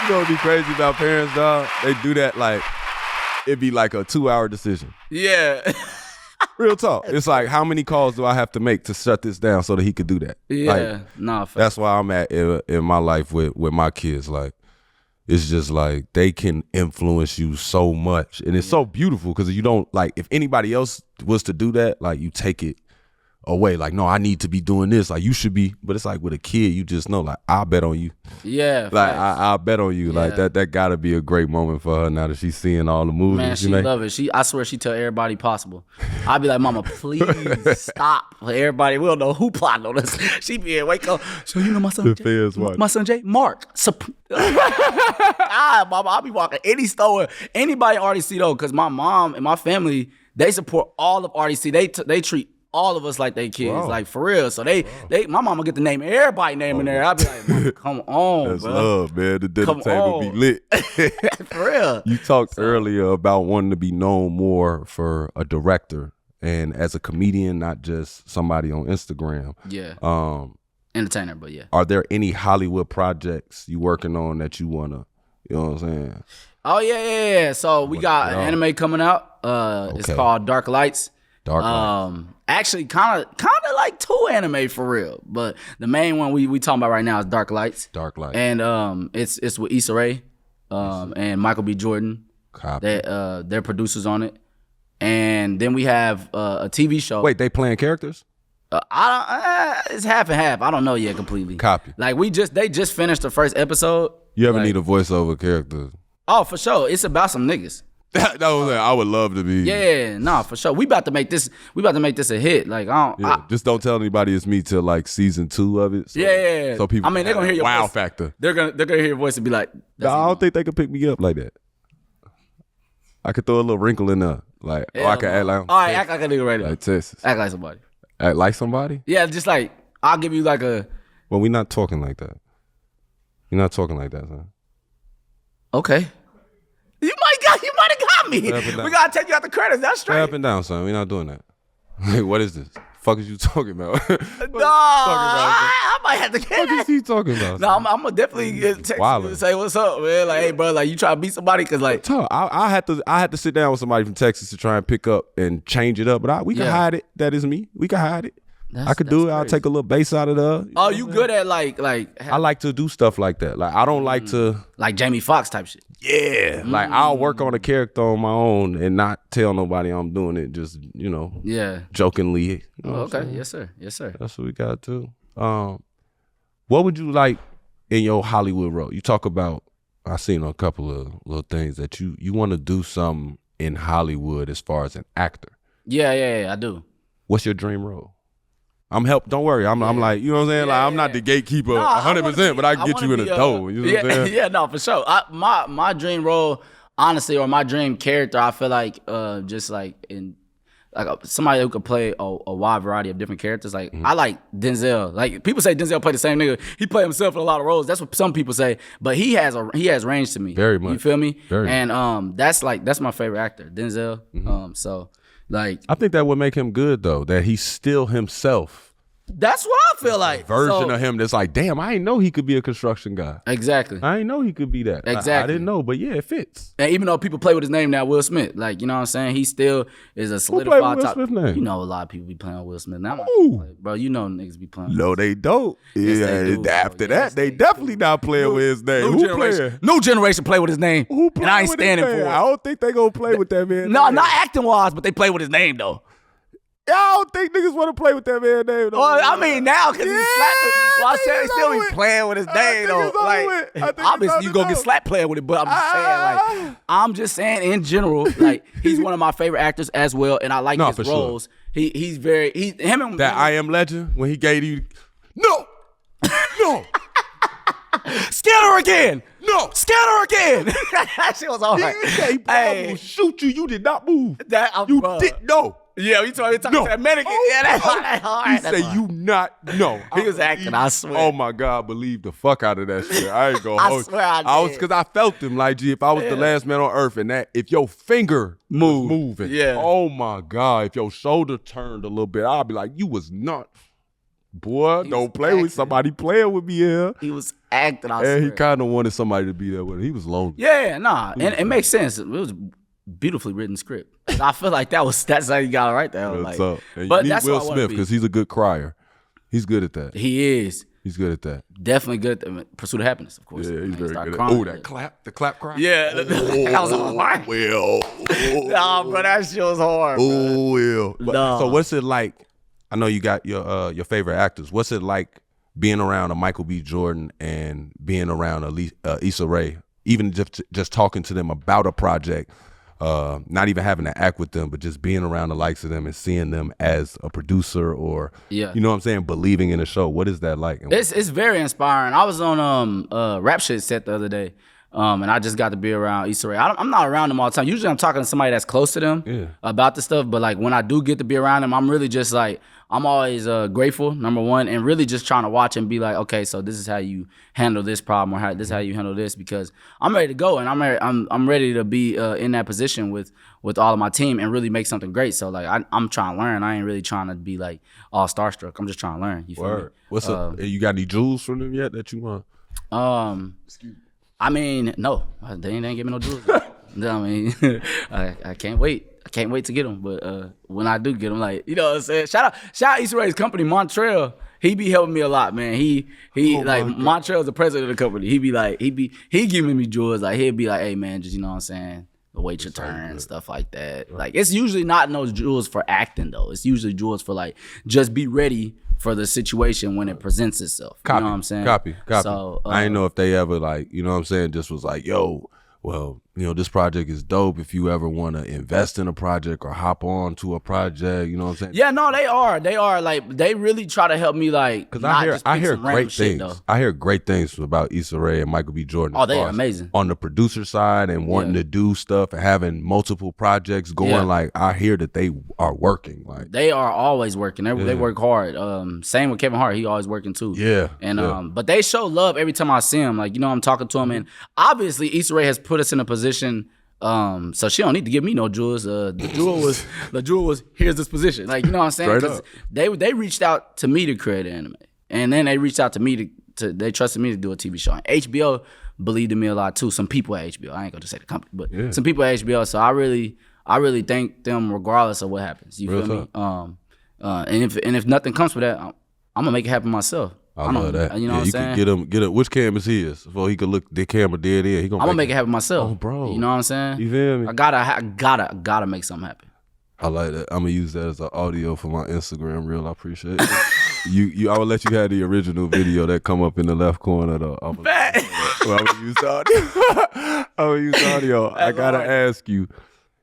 You know what'd be crazy about parents, dog? They do that like, it'd be like a 2-hour decision. Yeah. Real talk. It's like, how many calls do I have to make to shut this down so that he could do that? Yeah. Like, that's why I'm at in my life with my kids. Like, it's just like they can influence you so much. And it's so beautiful because you don't, like, if anybody else was to do that, like, you take it away. Like, no, I need to be doing this. Like, you should be. But it's like with a kid, you just know, like, I'll bet on you. Yeah. Like, I'll bet on you. Yeah. Like, that got to be a great moment for her now that she's seeing all the movies. Man, she love it. I swear she tell everybody possible. I'll be like, Mama, please stop. Everybody will know who plotting on us. She be here, wake up. So you know my son Jay? My son Jay? Mark. Mama, I'll be walking any store, anybody in RDC though, because my mom and my family, they support all of RDC. They treat all of us like they kids, like for real. So my mama get the name everybody name in there. I'll be like, Mama, come on, that's bro. Love, man. The dinner table be lit. For real. You talked earlier about wanting to be known more for a director and as a comedian, not just somebody on Instagram. Yeah. Entertainer, but yeah. Are there any Hollywood projects you working on that you wanna, you know what I'm saying? Oh yeah. So we got an anime coming out. It's called Dark Lights. Actually, kind of like 2 anime for real, but the main one we talking about right now is Dark Lights. Dark Lights, and it's with Issa Rae, and Michael B. Jordan. They're producers on it, and then we have a TV show. Wait, they playing characters? It's half and half. I don't know yet completely. Copy. Like they just finished the first episode. You ever need a voiceover character? Oh, for sure. It's about some niggas. I would love to be. Yeah, no, for sure. We about to make this a hit. Like, just don't tell anybody it's me till like season 2 of it. So, yeah. So people, I mean, they're gonna hear your voice. Factor. They're gonna hear your voice and be like, no, I don't think they can pick me up like that. I could throw a little wrinkle in there, like, or I could act like. All right, act like a nigga right now. Like Texas. Act like somebody. Act like somebody? Yeah, just like I'll give you like a. Well, we're not talking like that. You're not talking like that, son. Okay. You might have got me. We gotta take you out the credits. That's straight. Up and down, son. We're not doing that. Like, what is this? Fuck is you talking about? I might have to get What is he talking about? No, I'm gonna definitely text you and say what's up, man. Like, hey, bro, like you try to beat somebody because like I had to sit down with somebody from Texas to try and pick up and change it up, but we can hide it. That is me. We can hide it. I could do it. I'll take a little bass out of there. Oh, you good at like? I like to do stuff like that. Like I don't like to like Jamie Foxx type shit. Yeah, like I'll work on a character on my own and not tell nobody I'm doing it. Just jokingly. You know okay, yes sir. That's what we got to. What would you like in your Hollywood role? You talk about. I seen a couple of little things that you want to do something in Hollywood as far as an actor. Yeah, I do. What's your dream role? Don't worry. I'm like, you know what I'm saying? Like, I'm not the gatekeeper 100%, but I can get you in the door. You know what I'm saying? Yeah, no, for sure. My dream role, honestly, or my dream character, I feel like just like in like somebody who could play a wide variety of different characters. Like I like Denzel. Like people say Denzel play the same nigga. He play himself in a lot of roles. That's what some people say. But he has range to me. Very much. You feel me? Very. And that's my favorite actor, Denzel. So Like, I think that would make him good though. That he's still himself. that's what I feel like. Version of him that's like, damn, I didn't know he could be a construction guy. Exactly. I didn't know he could be that. Exactly. I didn't know, but yeah, it fits. And even though people play with his name now, Will Smith, like, you know what I'm saying? He still is a solidified Will top. Smith name? You know, a lot of people be playing with Will Smith now. Bro, you know niggas be playing. No, they don't. Yes, Yeah, they do, after bro. that, Yes, they they definitely not playing with his name. Who playing? New generation play with his name. Who and I ain't with his standing name? for it. I don't think they gonna play with that man. No, name. not acting wise, but they play with his name though. I don't think niggas want to play with that man name. Though. Well, I mean now because he slapped it. Well, I said he it's still over be with. playing with his I name think though. it's over Like with. I think obviously it's you over gonna get now. slapped playing with it, but I'm just saying like I'm just saying in general, like he's one of my favorite actors as well, and I like No, his for sure. roles. He's very him and That I Am Legend when he gave you no. Scatter again. No. Scatter again. That shit was all right. I will shoot you. You did not move. You did no. Yeah, you talking to that mannequin. Yeah, that's hard. He said you not no. He was acting, I swear. Oh my God, believe the fuck out of that shit. I ain't gonna I hold swear I was did. because I felt him like if I was the last man on earth and that if your finger was moving, oh my God, if your shoulder turned a little bit, I'd be like, you was not. Boy, don't play with somebody playing with me here. He was acting. I And swear. he kind of wanted somebody to be there with him. He was lonely. Yeah, nah, and it makes sense. It was a beautifully written script. I feel like that's how you got it right there. Like, What's up? And but you need that's Will what I wanna Smith be. because he's a good crier. He's good at that. He is He's good at that. definitely good. Pursuit of Happiness, of course. Yeah, he's very Start good. crying. Oh, that clap, the clap cry. Yeah, that was hard. Well, Nah, bro, that shit was hard. Bro. oh well. No. So what's it like? I know you got your favorite actors. What's it like being around a Michael B. Jordan and being around Issa Rae? Even just talking to them about a project, not even having to act with them, but just being around the likes of them and seeing them as a producer or you know what I'm saying, believing in a show. What is that like? It's very inspiring. I was on Rap Shit set the other day. And I just got to be around Issa Rae. I'm not around them all the time. Usually I'm talking to somebody that's close to them about the stuff. But like when I do get to be around them, I'm really just like, I'm always grateful, number one, and really just trying to watch and be like, okay, so this is how you handle this problem, or this is how you handle this, because I'm ready to go and I'm ready to be in that position with all of my team and really make something great. So like I'm trying to learn. I ain't really trying to be like all starstruck. I'm just trying to learn. You feel me? What's up? You got any jewels from them yet that you want? I mean, no, they ain't give me no jewels. I mean, I can't wait. I can't wait to get them. But when I do get them, like, you know what I'm saying? Shout out Issa Rae's company, Montreal. He be helping me a lot, man. He Montreal's the president of the company. He giving me jewels. Like, he'll be like, hey man, just, you know what I'm saying, wait your turn, stuff like that. Like, it's usually not no jewels for acting though. It's usually jewels for like, just be ready for the situation when it presents itself. You know what I'm saying? Copy. So I didn't know if they ever like, you know what I'm saying, just was like, yo, well, you know, this project is dope. If you ever want to invest in a project or hop on to a project, you know what I'm saying? Yeah, no, they are like, they really try to help me, like, Because I hear great things. I hear great things about Issa Rae and Michael B. Jordan. Oh, they are amazing. On the producer side and wanting to do stuff and having multiple projects going. Yeah. Like, I hear that they are working. Like, they are always working. They work hard. Same with Kevin Hart. He always working too. Yeah. And but they show love every time I see him. Like, you know, I'm talking to him, and obviously Issa Rae has put us in a position. So she don't need to give me no jewels. The jewel was here's this position. Like, you know what I'm saying? Straight up. They reached out to me to create an anime, and then they reached out to me to they trusted me to do a TV show. And HBO believed in me a lot too. Some people at HBO. I ain't gonna just say the company, but some people at HBO. So I really thank them regardless of what happens. You feel me? And if nothing comes from that, I'm gonna make it happen myself. I love that. You know what I'm saying? Could get him. Which cam is his? So he could look the camera dead in. I'm gonna make it happen myself. Oh, bro. You know what I'm saying? You feel me? I gotta make something happen. I like that. I'm gonna use that as an audio for my Instagram reel. I appreciate it. I will let you have the original video that come up in the left corner though. I'm gonna use the audio. I gotta ask you.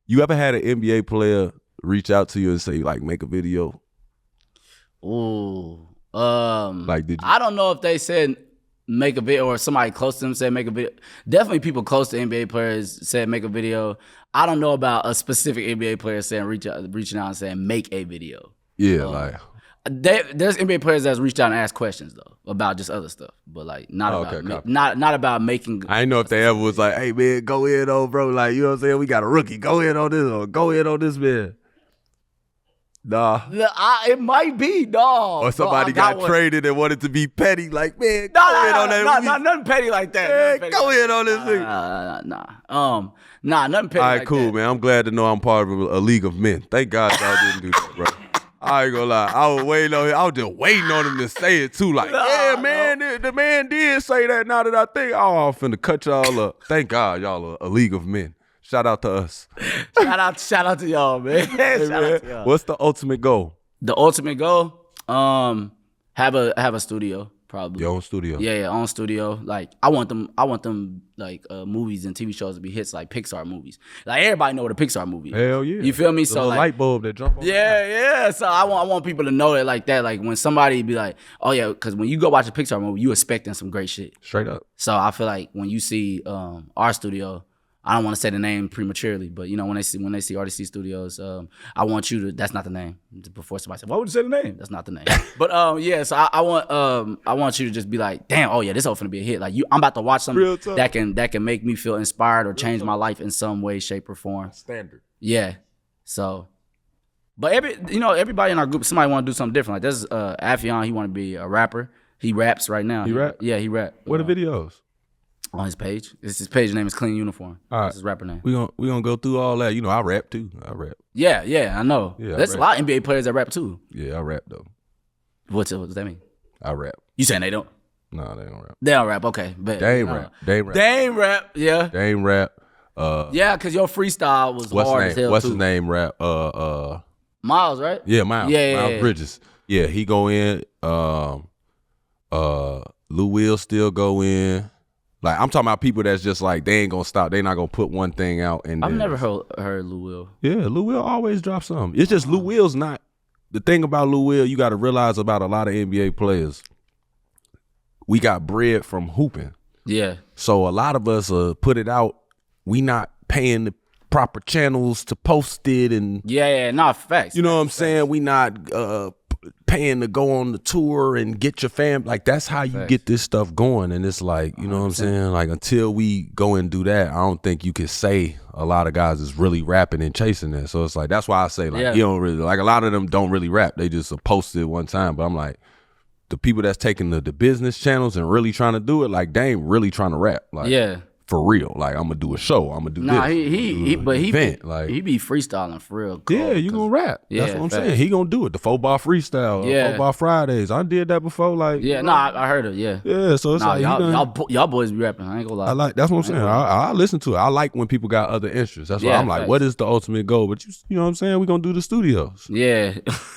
You ever had an NBA player reach out to you and say, like, make a video? Ooh. Like, did you? I don't know if they said make a video or somebody close to them said make a video. Definitely people close to NBA players said make a video. I don't know about a specific NBA player saying reaching out and saying make a video. Yeah, like. There's NBA players that's reached out and asked questions though about just other stuff, but like not about making. I didn't know if they ever was like, hey man, go in on bro, like, you know what I'm saying, we got a rookie, go in on this or go in on this man. Nah. It might be, dog. Or somebody got traded and wanted to be petty. Like, man, go ahead on that. Nah, nothing petty like that. Man, go ahead on this nigga. Nah, nothing petty. All right, like cool, that. man. I'm glad to know I'm part of a league of men. Thank God y'all didn't do that, bro. I ain't gonna lie. I was just waiting on him to say it too. Like, yeah, man, the man did say that. Now that I think, I'm finna cut y'all up. Thank God y'all are a league of men. Shout out to us. Shout out to y'all, man. Hey, Shout out to y'all. What's the ultimate goal? The ultimate goal, have a studio probably. Your own studio. Yeah, own studio. Like I want them like movies and TV shows to be hits like Pixar movies. Like everybody know what a Pixar movie is. Hell yeah. You feel me? The So like, light bulb that jump on. Yeah. So I want people to know it like that. Like when somebody be like, oh yeah, because when you go watch a Pixar movie, you expecting some great shit. Straight up. So I feel like when you see our studio, I don't want to say the name prematurely, but you know when they see RDC Studios, I want you to. That's not the name. Before somebody said, "Why would you say the name?" That's not the name. But yeah, so I want you to just be like, "Damn, oh yeah, this whole finna be a hit." Like I'm about to watch something that can make me feel inspired or change my life in some way, shape, or form. Standard. Yeah. So, but everybody in our group, somebody want to do something different. Like there's Affion, he want to be a rapper. He raps right now. He rap? Yeah, he rap. What are the videos? On his page. His page name is Clean Uniform. All right. That's his rapper name. We gonna go through all that. You know, I rap too. I rap. Yeah, I know. Yeah, There's a lot of NBA players that rap too. Yeah, I rap though. What does that mean? I rap. You saying they don't? No, they don't rap. They don't rap, okay. But Dame rap. Dame rap, yeah. Dame rap. Yeah, because your freestyle was hard as hell What's too. his name rap? Miles, right? Yeah, Miles. Yeah. Miles Bridges. Yeah, he go in. Lou Will still go in. Like I'm talking about people that's just like they ain't gonna stop. They not gonna put one thing out. And I've then, never heard Lou Will. Yeah, Lou Will always drop something. It's just Lou Will's not the thing about Lou Will. You got to realize about a lot of NBA players. We got bread from hooping. Yeah. So a lot of us put it out. We not paying the proper channels to post it and facts. You know what I'm saying? We not paying to go on the tour and get your fam. Like that's how you get this stuff going. And it's like, you know what I'm saying? Like until we go and do that, I don't think you can say a lot of guys is really rapping and chasing that. So it's like that's why I say like you don't really like a lot of them don't really rap. They just posted one time. But I'm like the people that's taking the business channels and really trying to do it, like they ain't really trying to rap. Like for real. Like I'm gonna do a show. I'm gonna do this. He be freestyling for real. Yeah, you gonna rap. That's what I'm saying. He gonna do it. The 4-bar freestyle. 4-bar Fridays. I did that before. Like I heard it. Yeah. Yeah. So it's like y'all boys be rapping. I ain't gonna lie. That's what I'm saying. I listen to it. I like when people got other interests. That's why I'm like, what is the ultimate goal? But you know what I'm saying? We gonna do the studios. Yeah.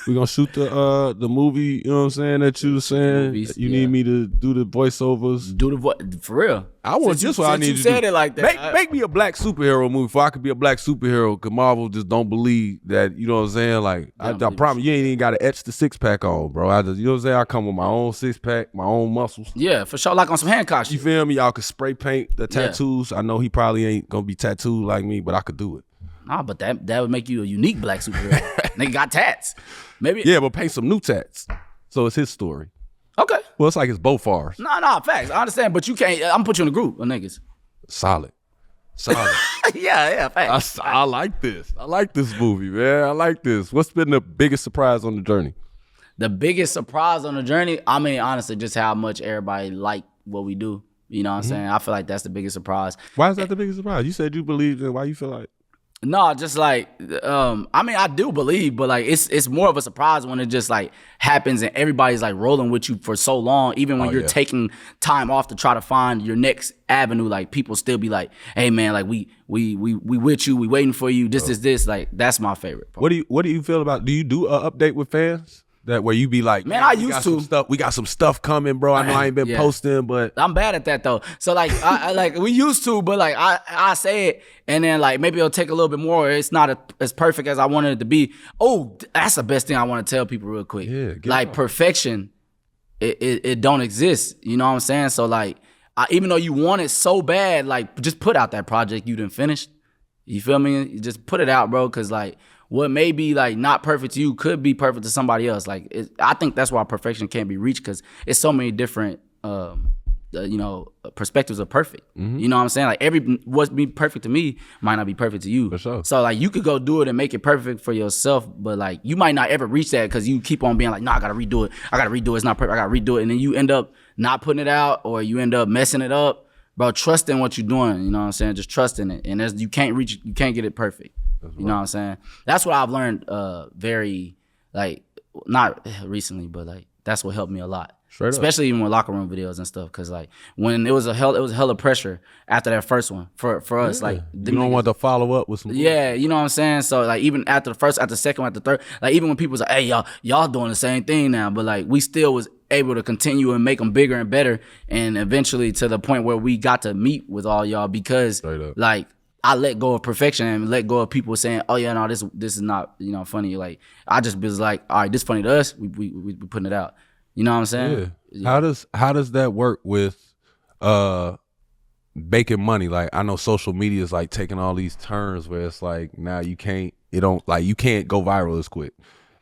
We gonna shoot the movie. You know what I'm saying? That you were saying. Movies, you need me to do the voiceovers. Do the voice for real. I want just what I need you to said do. It like that. Make me a black superhero movie before I could be a black superhero. Cause Marvel just don't believe that. You know what I'm saying? Like I promise you ain't even got to etch the 6-pack on, bro. You know what I'm saying? I come with my own 6-pack, my own muscles. Yeah, for sure. Like on some Hancock shit. You feel me? Y'all could spray paint the tattoos. I know he probably ain't gonna be tattooed like me, but I could do it. Nah, but that would make you a unique black superhero. Nigga got tats. Maybe. Yeah, but paint some new tats. So it's his story. Okay. Well, it's like it's both ours. Nah, facts. I understand, but you can't. I'm gonna put you in a group of niggas. Solid. Yeah, facts. I like this. I like this movie, man. I like this. What's been the biggest surprise on the journey? The biggest surprise on the journey, I mean, honestly, just how much everybody like what we do. You know what I'm saying? I feel like that's the biggest surprise. Why is that the biggest surprise? You said you believed in. Why you feel like? No, just like I mean, I do believe, but like it's more of a surprise when it just like happens and everybody's like rolling with you for so long. Even when you're taking time off to try to find your next avenue, like people still be like, "Hey man, like we with you, we waiting for you. This like that's my favorite part. What do you feel about? Do you do an update with fans? That where you be like, man, I used to. We got some stuff coming, bro. I know I ain't been posting, but I'm bad at that though. So like, I like we used to, but like I say it, and then like maybe it'll take a little bit more. It's not as perfect as I wanted it to be. Oh, that's the best thing I want to tell people real quick. Yeah, like perfection, it don't exist. You know what I'm saying? So like, even though you want it so bad, like just put out that project you done finished. You feel me? You just put it out, bro. Cause like, what may be like not perfect to you could be perfect to somebody else. Like I think that's why perfection can't be reached because it's so many different perspectives are perfect. You know what I'm saying? Like what's be perfect to me might not be perfect to you. For sure. So like you could go do it and make it perfect for yourself, but like you might not ever reach that because you keep on being like, no, I gotta redo it. It's not perfect. I gotta redo it, and then you end up not putting it out, or you end up messing it up. Bro, trust in what you're doing. You know what I'm saying? Just trust in it, and you can't get it perfect. You know what I'm saying? That's what I've learned. Very like not recently, but like that's what helped me a lot. Straight up. Especially even with locker room videos and stuff, because like when it was hella pressure after that first one for us. Like you don't want to follow up with some. Yeah, you know what I'm saying. So like even after the first, after the second, after the third, like even when people was like, hey y'all doing the same thing now, but like we still was able to continue and make them bigger and better, and eventually to the point where we got to meet with all y'all because like I let go of perfection and let go of people saying, oh yeah, no, this is not funny. Like I just was like, all right, this funny to us. We putting it out. You know what I'm saying? Yeah. How does that work with making money? Like I know social media is like taking all these turns where it's like now you can't go viral as quick.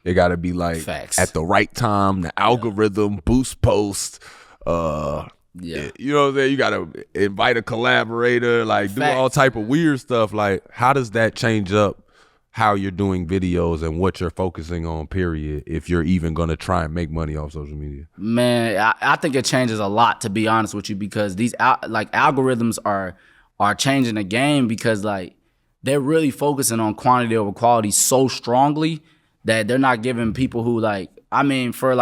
It got to be like Facts. At the right time, the algorithm, boost post. You know what I'm saying? You got to invite a collaborator, like do all type of weird stuff. Like how does that change up how you're doing videos and what you're focusing on, period, if you're even going to try and make money off social media? Man, I think it changes a lot, to be honest with you, because these algorithms are changing the game, because like they're really focusing on quantity over quality so strongly that they're not giving people who like, I mean, for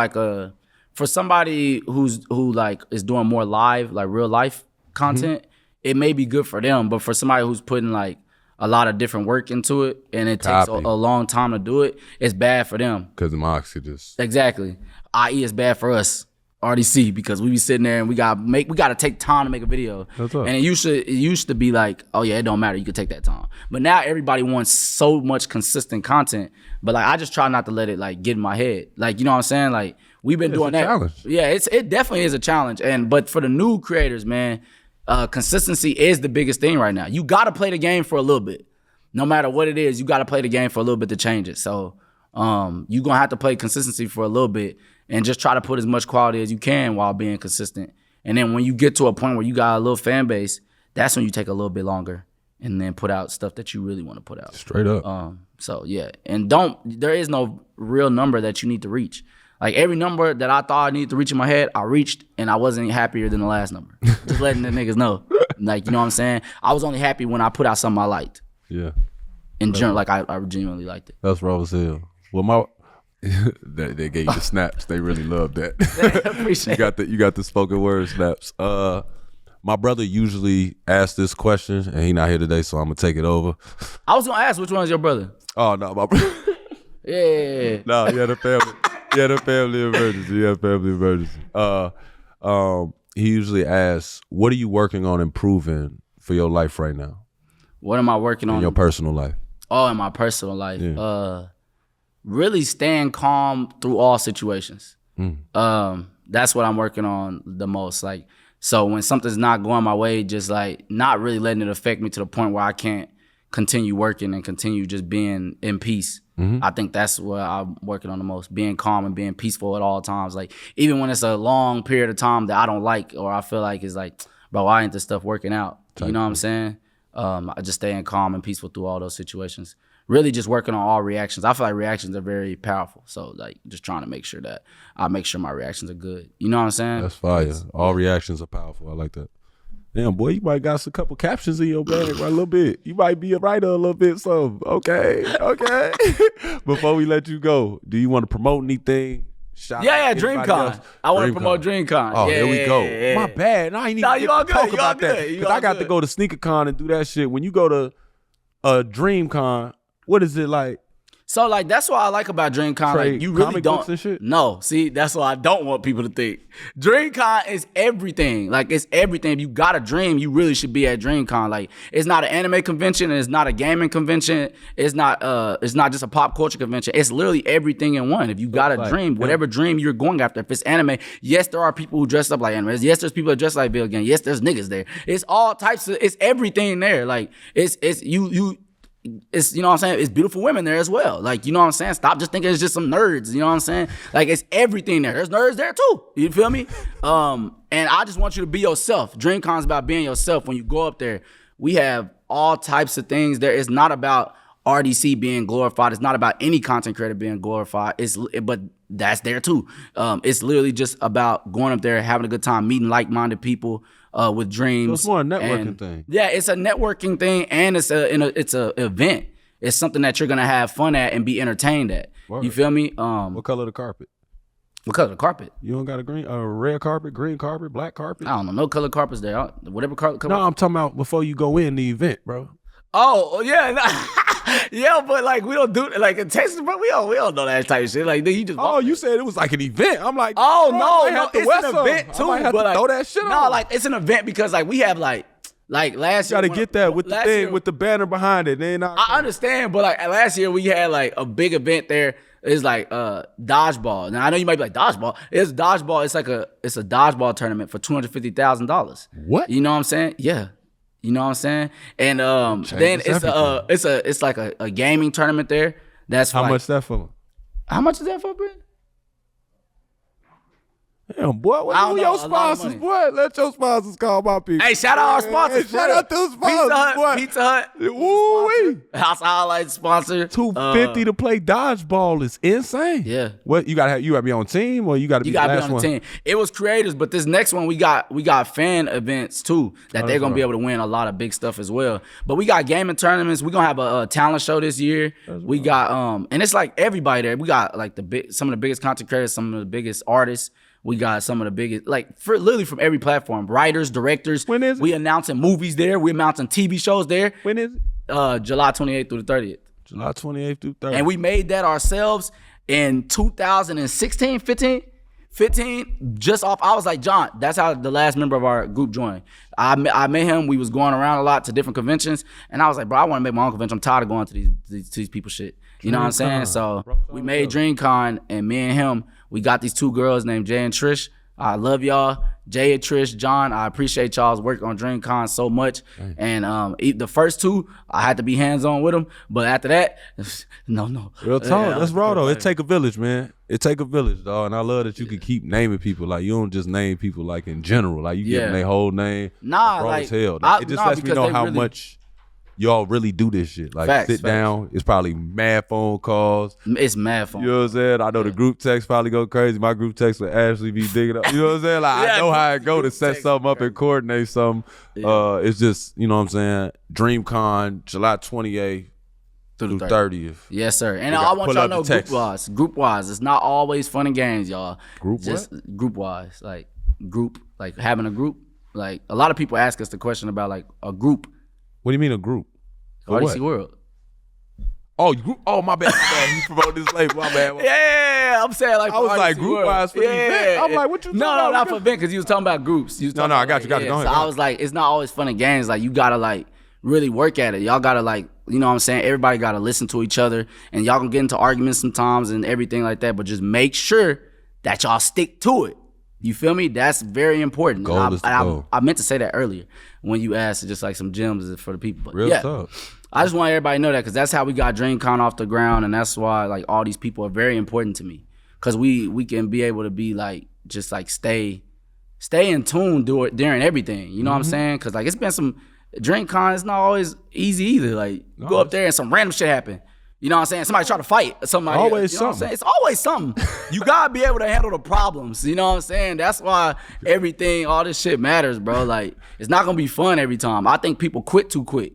somebody who like is doing more live, like real life content, it may be good for them, but for somebody who's putting like a lot of different work into it and it takes a long time to do it, it's bad for them. Because the marks could just... Exactly. I.e. it's bad for us, RDC, because we be sitting there and we gotta take time to make a video. That's up. And it used to be like, oh yeah, it don't matter, you can take that time. But now everybody wants so much consistent content. But like I just try not to let it like get in my head. Like, you know what I'm saying? Like we've been doing that. Challenge. Yeah, it definitely is a challenge. But for the new creators, man, consistency is the biggest thing right now. You gotta play the game for a little bit. No matter what it is, you gotta play the game for a little bit to change it. So you're gonna have to play consistency for a little bit and just try to put as much quality as you can while being consistent. And then when you get to a point where you got a little fan base, that's when you take a little bit longer and then put out stuff that you really want to put out. Straight up. So yeah, and there is no real number that you need to reach. Like every number that I thought I needed to reach in my head, I reached, and I wasn't happier than the last number. Just letting the niggas know. Like, you know what I'm saying? I was only happy when I put out something I liked. Yeah. In general, like I genuinely liked it. That's raw as hell. Well, they gave you the snaps. They really loved that. Appreciate it. You got the spoken word snaps. My brother usually asks this question, and he not here today, so I'm gonna take it over. I was gonna ask, which one is your brother? Oh no, my brother. Yeah. No, he had a family. He had a family emergency. He usually asks, "What are you working on improving for your life right now?" What am I working on in your personal life? Oh, in my personal life, yeah. Really staying calm through all situations. That's what I'm working on the most. Like, so when something's not going my way, just like not really letting it affect me to the point where I can't continue working and continue just being in peace. I think that's what I'm working on the most, being calm and being peaceful at all times. Like, even when it's a long period of time that I don't like, or I feel like it's like, bro, why ain't this stuff working out? You know what I'm saying? I just staying calm and peaceful through all those situations. Really just working on all reactions. I feel like reactions are very powerful. So like just trying to make sure that I make sure my reactions are good. You know what I'm saying? That's fire. All reactions are powerful. I like that. Damn, boy, you might got a couple captions in your bag right a little bit. You might be a writer a little bit, so okay. Before we let you go, do you want to promote anything? Yeah, DreamCon. I want to promote DreamCon. Oh, here we go. Yeah. My bad. No, I ain't even get to talk about that. Because I got to go to SneakerCon and do that shit. When you go to DreamCon, what is it like? So like that's what I like about DreamCon. Like you really don't. And shit? No, see, that's what I don't want people to think. DreamCon is everything. Like it's everything. If you got a dream, you really should be at DreamCon. Like it's not an anime convention, and it's not a gaming convention. It's not just a pop culture convention. It's literally everything in one. If you got a dream, whatever dream you're going after, if it's anime, yes, there are people who dress up like animes. Yes, there's people that dress like video games. Yes, there's niggas there. It's all types of. It's everything there. Like it's you. it's, you know what I'm saying, it's beautiful women there as well. Like, you know what I'm saying? Stop just thinking it's just some nerds, you know what I'm saying? Like, it's everything there. There's nerds there too. You feel me? And I just want you to be yourself. DreamCon's about being yourself. When you go up there, we have all types of things there. It's not about RDC being glorified. It's not about any content creator being glorified. But that's there too. It's literally just about going up there, having a good time, meeting like-minded people with dreams. So it's more a networking thing. Yeah, it's a networking thing, and it's a event. It's something that you're gonna have fun at and be entertained at. Word. You feel me? What color the carpet? What color the carpet? You don't got a red carpet, green carpet, black carpet? I don't know. No color carpets there. Whatever color. No, I'm talking about before you go in the event, bro. Oh yeah, yeah, but like we don't do like in Texas, bro. We don't know that type of shit. Like you just. Oh, you said it was like an event. I'm like, oh no, it's an event too. I might have to throw that shit on. No, like it's an event because like we have like last year. You gotta get that with the thing with the banner behind it. I understand, but like last year we had like a big event there. It's like dodgeball. Now I know you might be like dodgeball. It's dodgeball. It's a dodgeball tournament for $250,000. What? You know what I'm saying? Yeah. You know what I'm saying? And then it's like a gaming tournament there. That's how much that for? How much is that for, Brent? Damn, boy, who your sponsors, boy? Let your sponsors call my people. Hey, shout out our sponsors. Hey, shout out to the sponsors, boy. Pizza Hut. Woo-wee. House Highlight sponsor. $250 to play dodgeball is insane. Yeah. What you gotta be on team or you gotta be on the team. It was creators, but this next one we got fan events too that they're gonna be able to win a lot of big stuff as well. But we got gaming tournaments. We're gonna have a talent show this year. We got and it's like everybody there. We got like some of the biggest content creators, some of the biggest artists. We got some of the biggest, like literally from every platform. Writers, directors. When is it? We announcing movies there. We announcing TV shows there. When is it? July 28th through the 30th. July 28th through 30th. And we made that ourselves in 2016, 15, just off. I was like, John, that's how the last member of our group joined. I met him. We was going around a lot to different conventions. And I was like, bro, I want to make my own convention. I'm tired of going to these people shit. You know what I'm saying? So we made DreamCon, and me and him, we got these two girls named Jay and Trish. I love y'all. Jay and Trish, John, I appreciate y'all's work on DreamCon so much. And the first two, I had to be hands-on with them. But after that, no. Real talk. That's raw, though. It take a village, man. It take a village, dog. And I love that you can keep naming people. Like, you don't just name people, like, in general. Like, you give them their whole name. Nah, raw like, as hell. It just lets me know how much y'all really do this shit. Like, facts. Down. It's probably mad phone calls. It's mad phone. You know what I'm saying? I know the group text probably go crazy. My group text with Ashley be digging up. You know what I'm saying? Like, I know how it go to set something up and coordinate something. Yeah. It's just, you know what I'm saying? DreamCon, July 28th through 30th. Yes, sir. And I want y'all to know group-wise, it's not always fun and games, y'all. Group-wise. Like, having a group. Like, a lot of people ask us the question about, like, a group. What do you mean a group? RDCWorld. Oh, my bad. You promote this label. My bad. Yeah, I'm saying like I was like group wise for the event. I'm like, what you talking about? No, not for event, because you was talking about groups. No, I got you. Go ahead. So I was like, it's not always fun and games. Like, you gotta like really work at it. Y'all gotta like, you know what I'm saying? Everybody gotta listen to each other, and y'all can get into arguments sometimes and everything like that. But just make sure that y'all stick to it. You feel me? That's very important. I meant to say that earlier when you asked just like some gems for the people. But real tough. I just want everybody to know that because that's how we got DreamCon off the ground, and that's why like all these people are very important to me because we can be able to be like just like stay in tune during everything. You know what I'm saying? Because like it's been some DreamCon. It's not always easy either. Like you go up there and some random shit happen. You know what I'm saying? Somebody try to fight somebody. Always something. It's always something. You gotta be able to handle the problems. You know what I'm saying? That's why all this shit matters, bro. Like it's not gonna be fun every time. I think people quit too quick.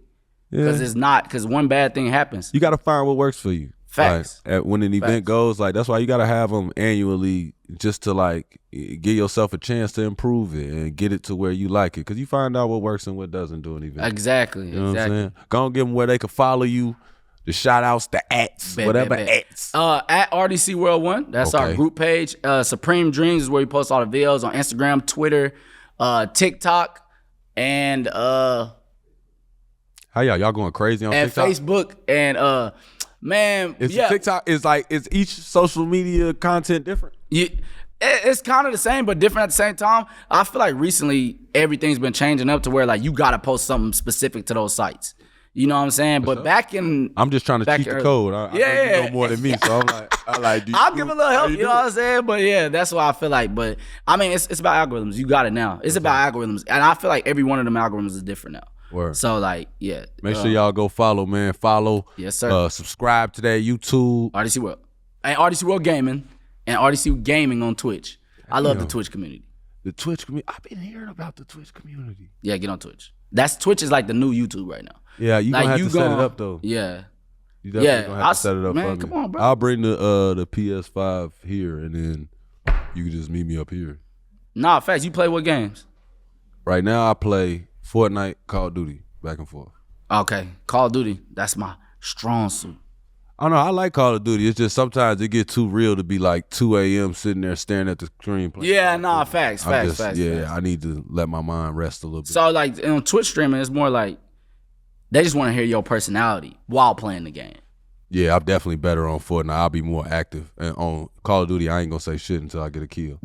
Because one bad thing happens. You got to find what works for you. Facts. Like, when an event goes, like that's why you got to have them annually just to like give yourself a chance to improve it and get it to where you like it. Because you find out what works and what doesn't do an event. Exactly. You know what I'm saying? Go and give them where they can follow you. The shout outs, the ats, whatever ats. At RDCWorld 1, that's our group page. Supreme Dreams is where we post all the videos on Instagram, Twitter, TikTok, and how y'all going crazy on TikTok? And Facebook, and man, TikTok is each social media content different? It's kind of the same, but different at the same time. I feel like recently everything's been changing up to where like you gotta post something specific to those sites. You know what I'm saying? But back in, I'm just trying to cheat the code. I know you know more than me, so I'm like, I'll give a little help. You know what I'm saying? But yeah, that's what I feel like. But I mean, it's about algorithms. You got it now. It's about algorithms, and I feel like every one of them algorithms is different now. Word. So like, yeah. Make sure y'all go follow, man. Follow. Yes, sir. Subscribe to that YouTube. RDC World. And RDC World Gaming and RDC Gaming on Twitch. I love the Twitch community. The Twitch community. I've been hearing about the Twitch community. Yeah, get on Twitch. Twitch is like the new YouTube right now. Yeah, you gonna have to set it up though. Yeah. You definitely gonna have to set it up for me. Come on, bro. I'll bring the PS5 here, and then you can just meet me up here. Nah, facts. You play what games? Right now, I play Fortnite, Call of Duty, back and forth. Okay, Call of Duty. That's my strong suit. I don't know. I like Call of Duty. It's just sometimes it gets too real to be like 2 a.m. sitting there staring at the screen. Yeah, nah, facts. Yeah, I need to let my mind rest a little bit. So like on Twitch streaming, it's more like they just want to hear your personality while playing the game. Yeah, I'm definitely better on Fortnite. I'll be more active. And on Call of Duty, I ain't gonna say shit until I get a kill.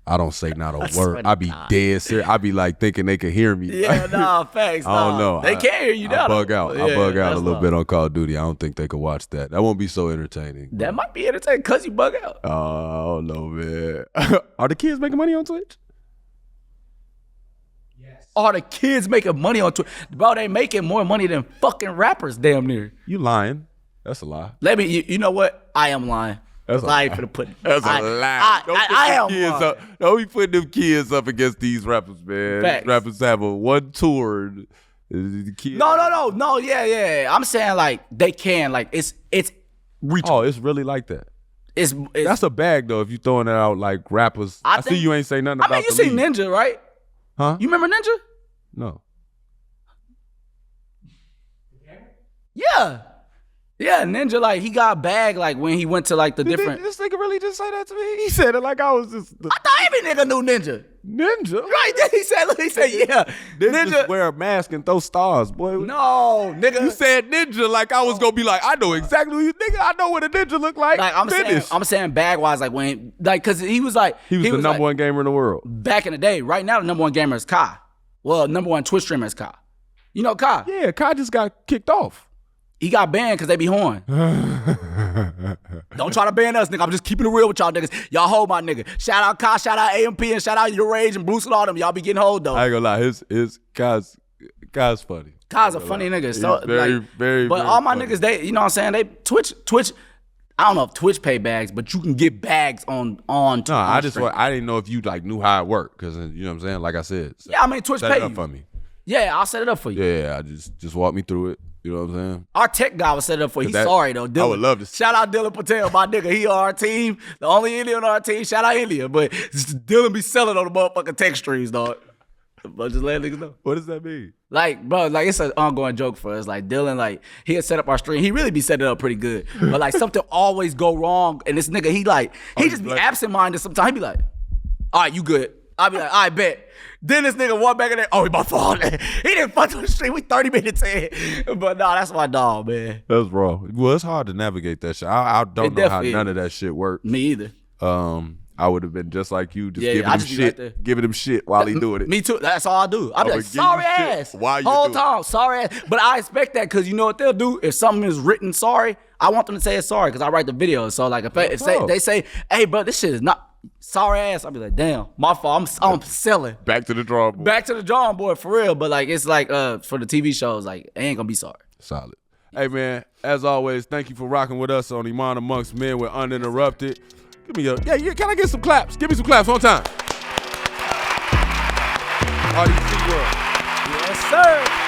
I don't say not a word. I be dead serious. I be like thinking they can hear me. Yeah, nah, facts. I don't know. They can't hear you now. I bug out. Yeah, I bug out a little bit on Call of Duty. I don't think they could watch that. That won't be so entertaining. That might be entertaining because you bug out. I don't know, man. Are the kids making money on Twitch? Are the kids making money on Twitch? Bro, they making more money than fucking rappers damn near. You lying. That's a lie. You know what? I am lying. That's a lie for the pudding. That's a lie. I am lying. Don't be putting them kids up against these rappers, man. Facts. Rappers have one tour. The kids. No. Yeah. I'm saying like they can. Like it's reachable. Oh, it's really like that. It's That's a bag though. If you throwing it out like rappers, I see you ain't say nothing about. I mean, you see Ninja, right? Huh? You remember Ninja? No. Yeah, Ninja, like, he got bagged, like, when he went to, like, the different... This nigga really just say that to me? He said it like I was just... I thought every nigga knew Ninja. Ninja? Right, then he said, yeah. Ninja just wear a mask and throw stars, boy. No, nigga. You said Ninja like I was gonna be like, I know exactly who you... Nigga, I know what a Ninja look like. Like, I'm saying bag-wise, like, when... Like, because he was, like... He was the number one gamer in the world. Back in the day. Right now, the number one gamer is Kai. Well, number one Twitch streamer is Kai. You know Kai? Yeah, Kai just got kicked off. He got banned because they be horn. Don't try to ban us, nigga. I'm just keeping it real with y'all niggas. Y'all hold my nigga. Shout out Kai, shout out AMP, and shout out Your Rage and Bruce and all them. Y'all be getting hold though. I ain't gonna lie, his Kai's funny. Kai's a funny nigga. So very, like, very. But very all my funny. niggas, they, you know what I'm saying? They Twitch. I don't know if Twitch pay bags, but you can get bags on. No, I didn't know if you like knew how it worked because you know what I'm saying. Like I said, yeah, I mean Twitch set pay it up you for me. Yeah, I'll set it up for you. Yeah, I just walk me through it. You know what I'm saying? Our tech guy will set it up for you. He's sorry though, Dylan. I would love to. Shout out Dylan Patel, my nigga. He on our team, the only Indian on our team. Shout out India, but Dylan be selling on the motherfucking tech streams, dog. But just let niggas know. What does that mean? Like, bro, like it's an ongoing joke for us. Like Dylan, like he'll set up our stream. He really be setting it up pretty good. But like something always go wrong, and this nigga, he just be absent-minded sometimes. He be like, all right, you good. I'll be like, I bet. Then this nigga walk back in there, oh, he my fault. He didn't fuck with the stream. We 30 minutes in. But nah, that's my dog, man. That's wrong. Well, it's hard to navigate that shit. I don't know how none of that shit works. Me either. I would have been just like you, just giving him shit while he doing it. Me too. That's all I do. I be like, sorry ass. Why you whole time, sorry ass. But I expect that because you know what they'll do? If something is written sorry, I want them to say it's sorry because I write the video. So like if they say, hey, bro, this shit is not sorry ass, I'll be like, damn, my fault. I'm selling. Back to the drawing board. Back to the drawing board for real. But like it's like for the TV shows, like it ain't gonna be sorry. Solid. Hey man, as always, thank you for rocking with us on Iman Amongst Men with Uninterrupted. Give me can I get some claps? Give me some claps one time. RDCWorld. Yes, sir.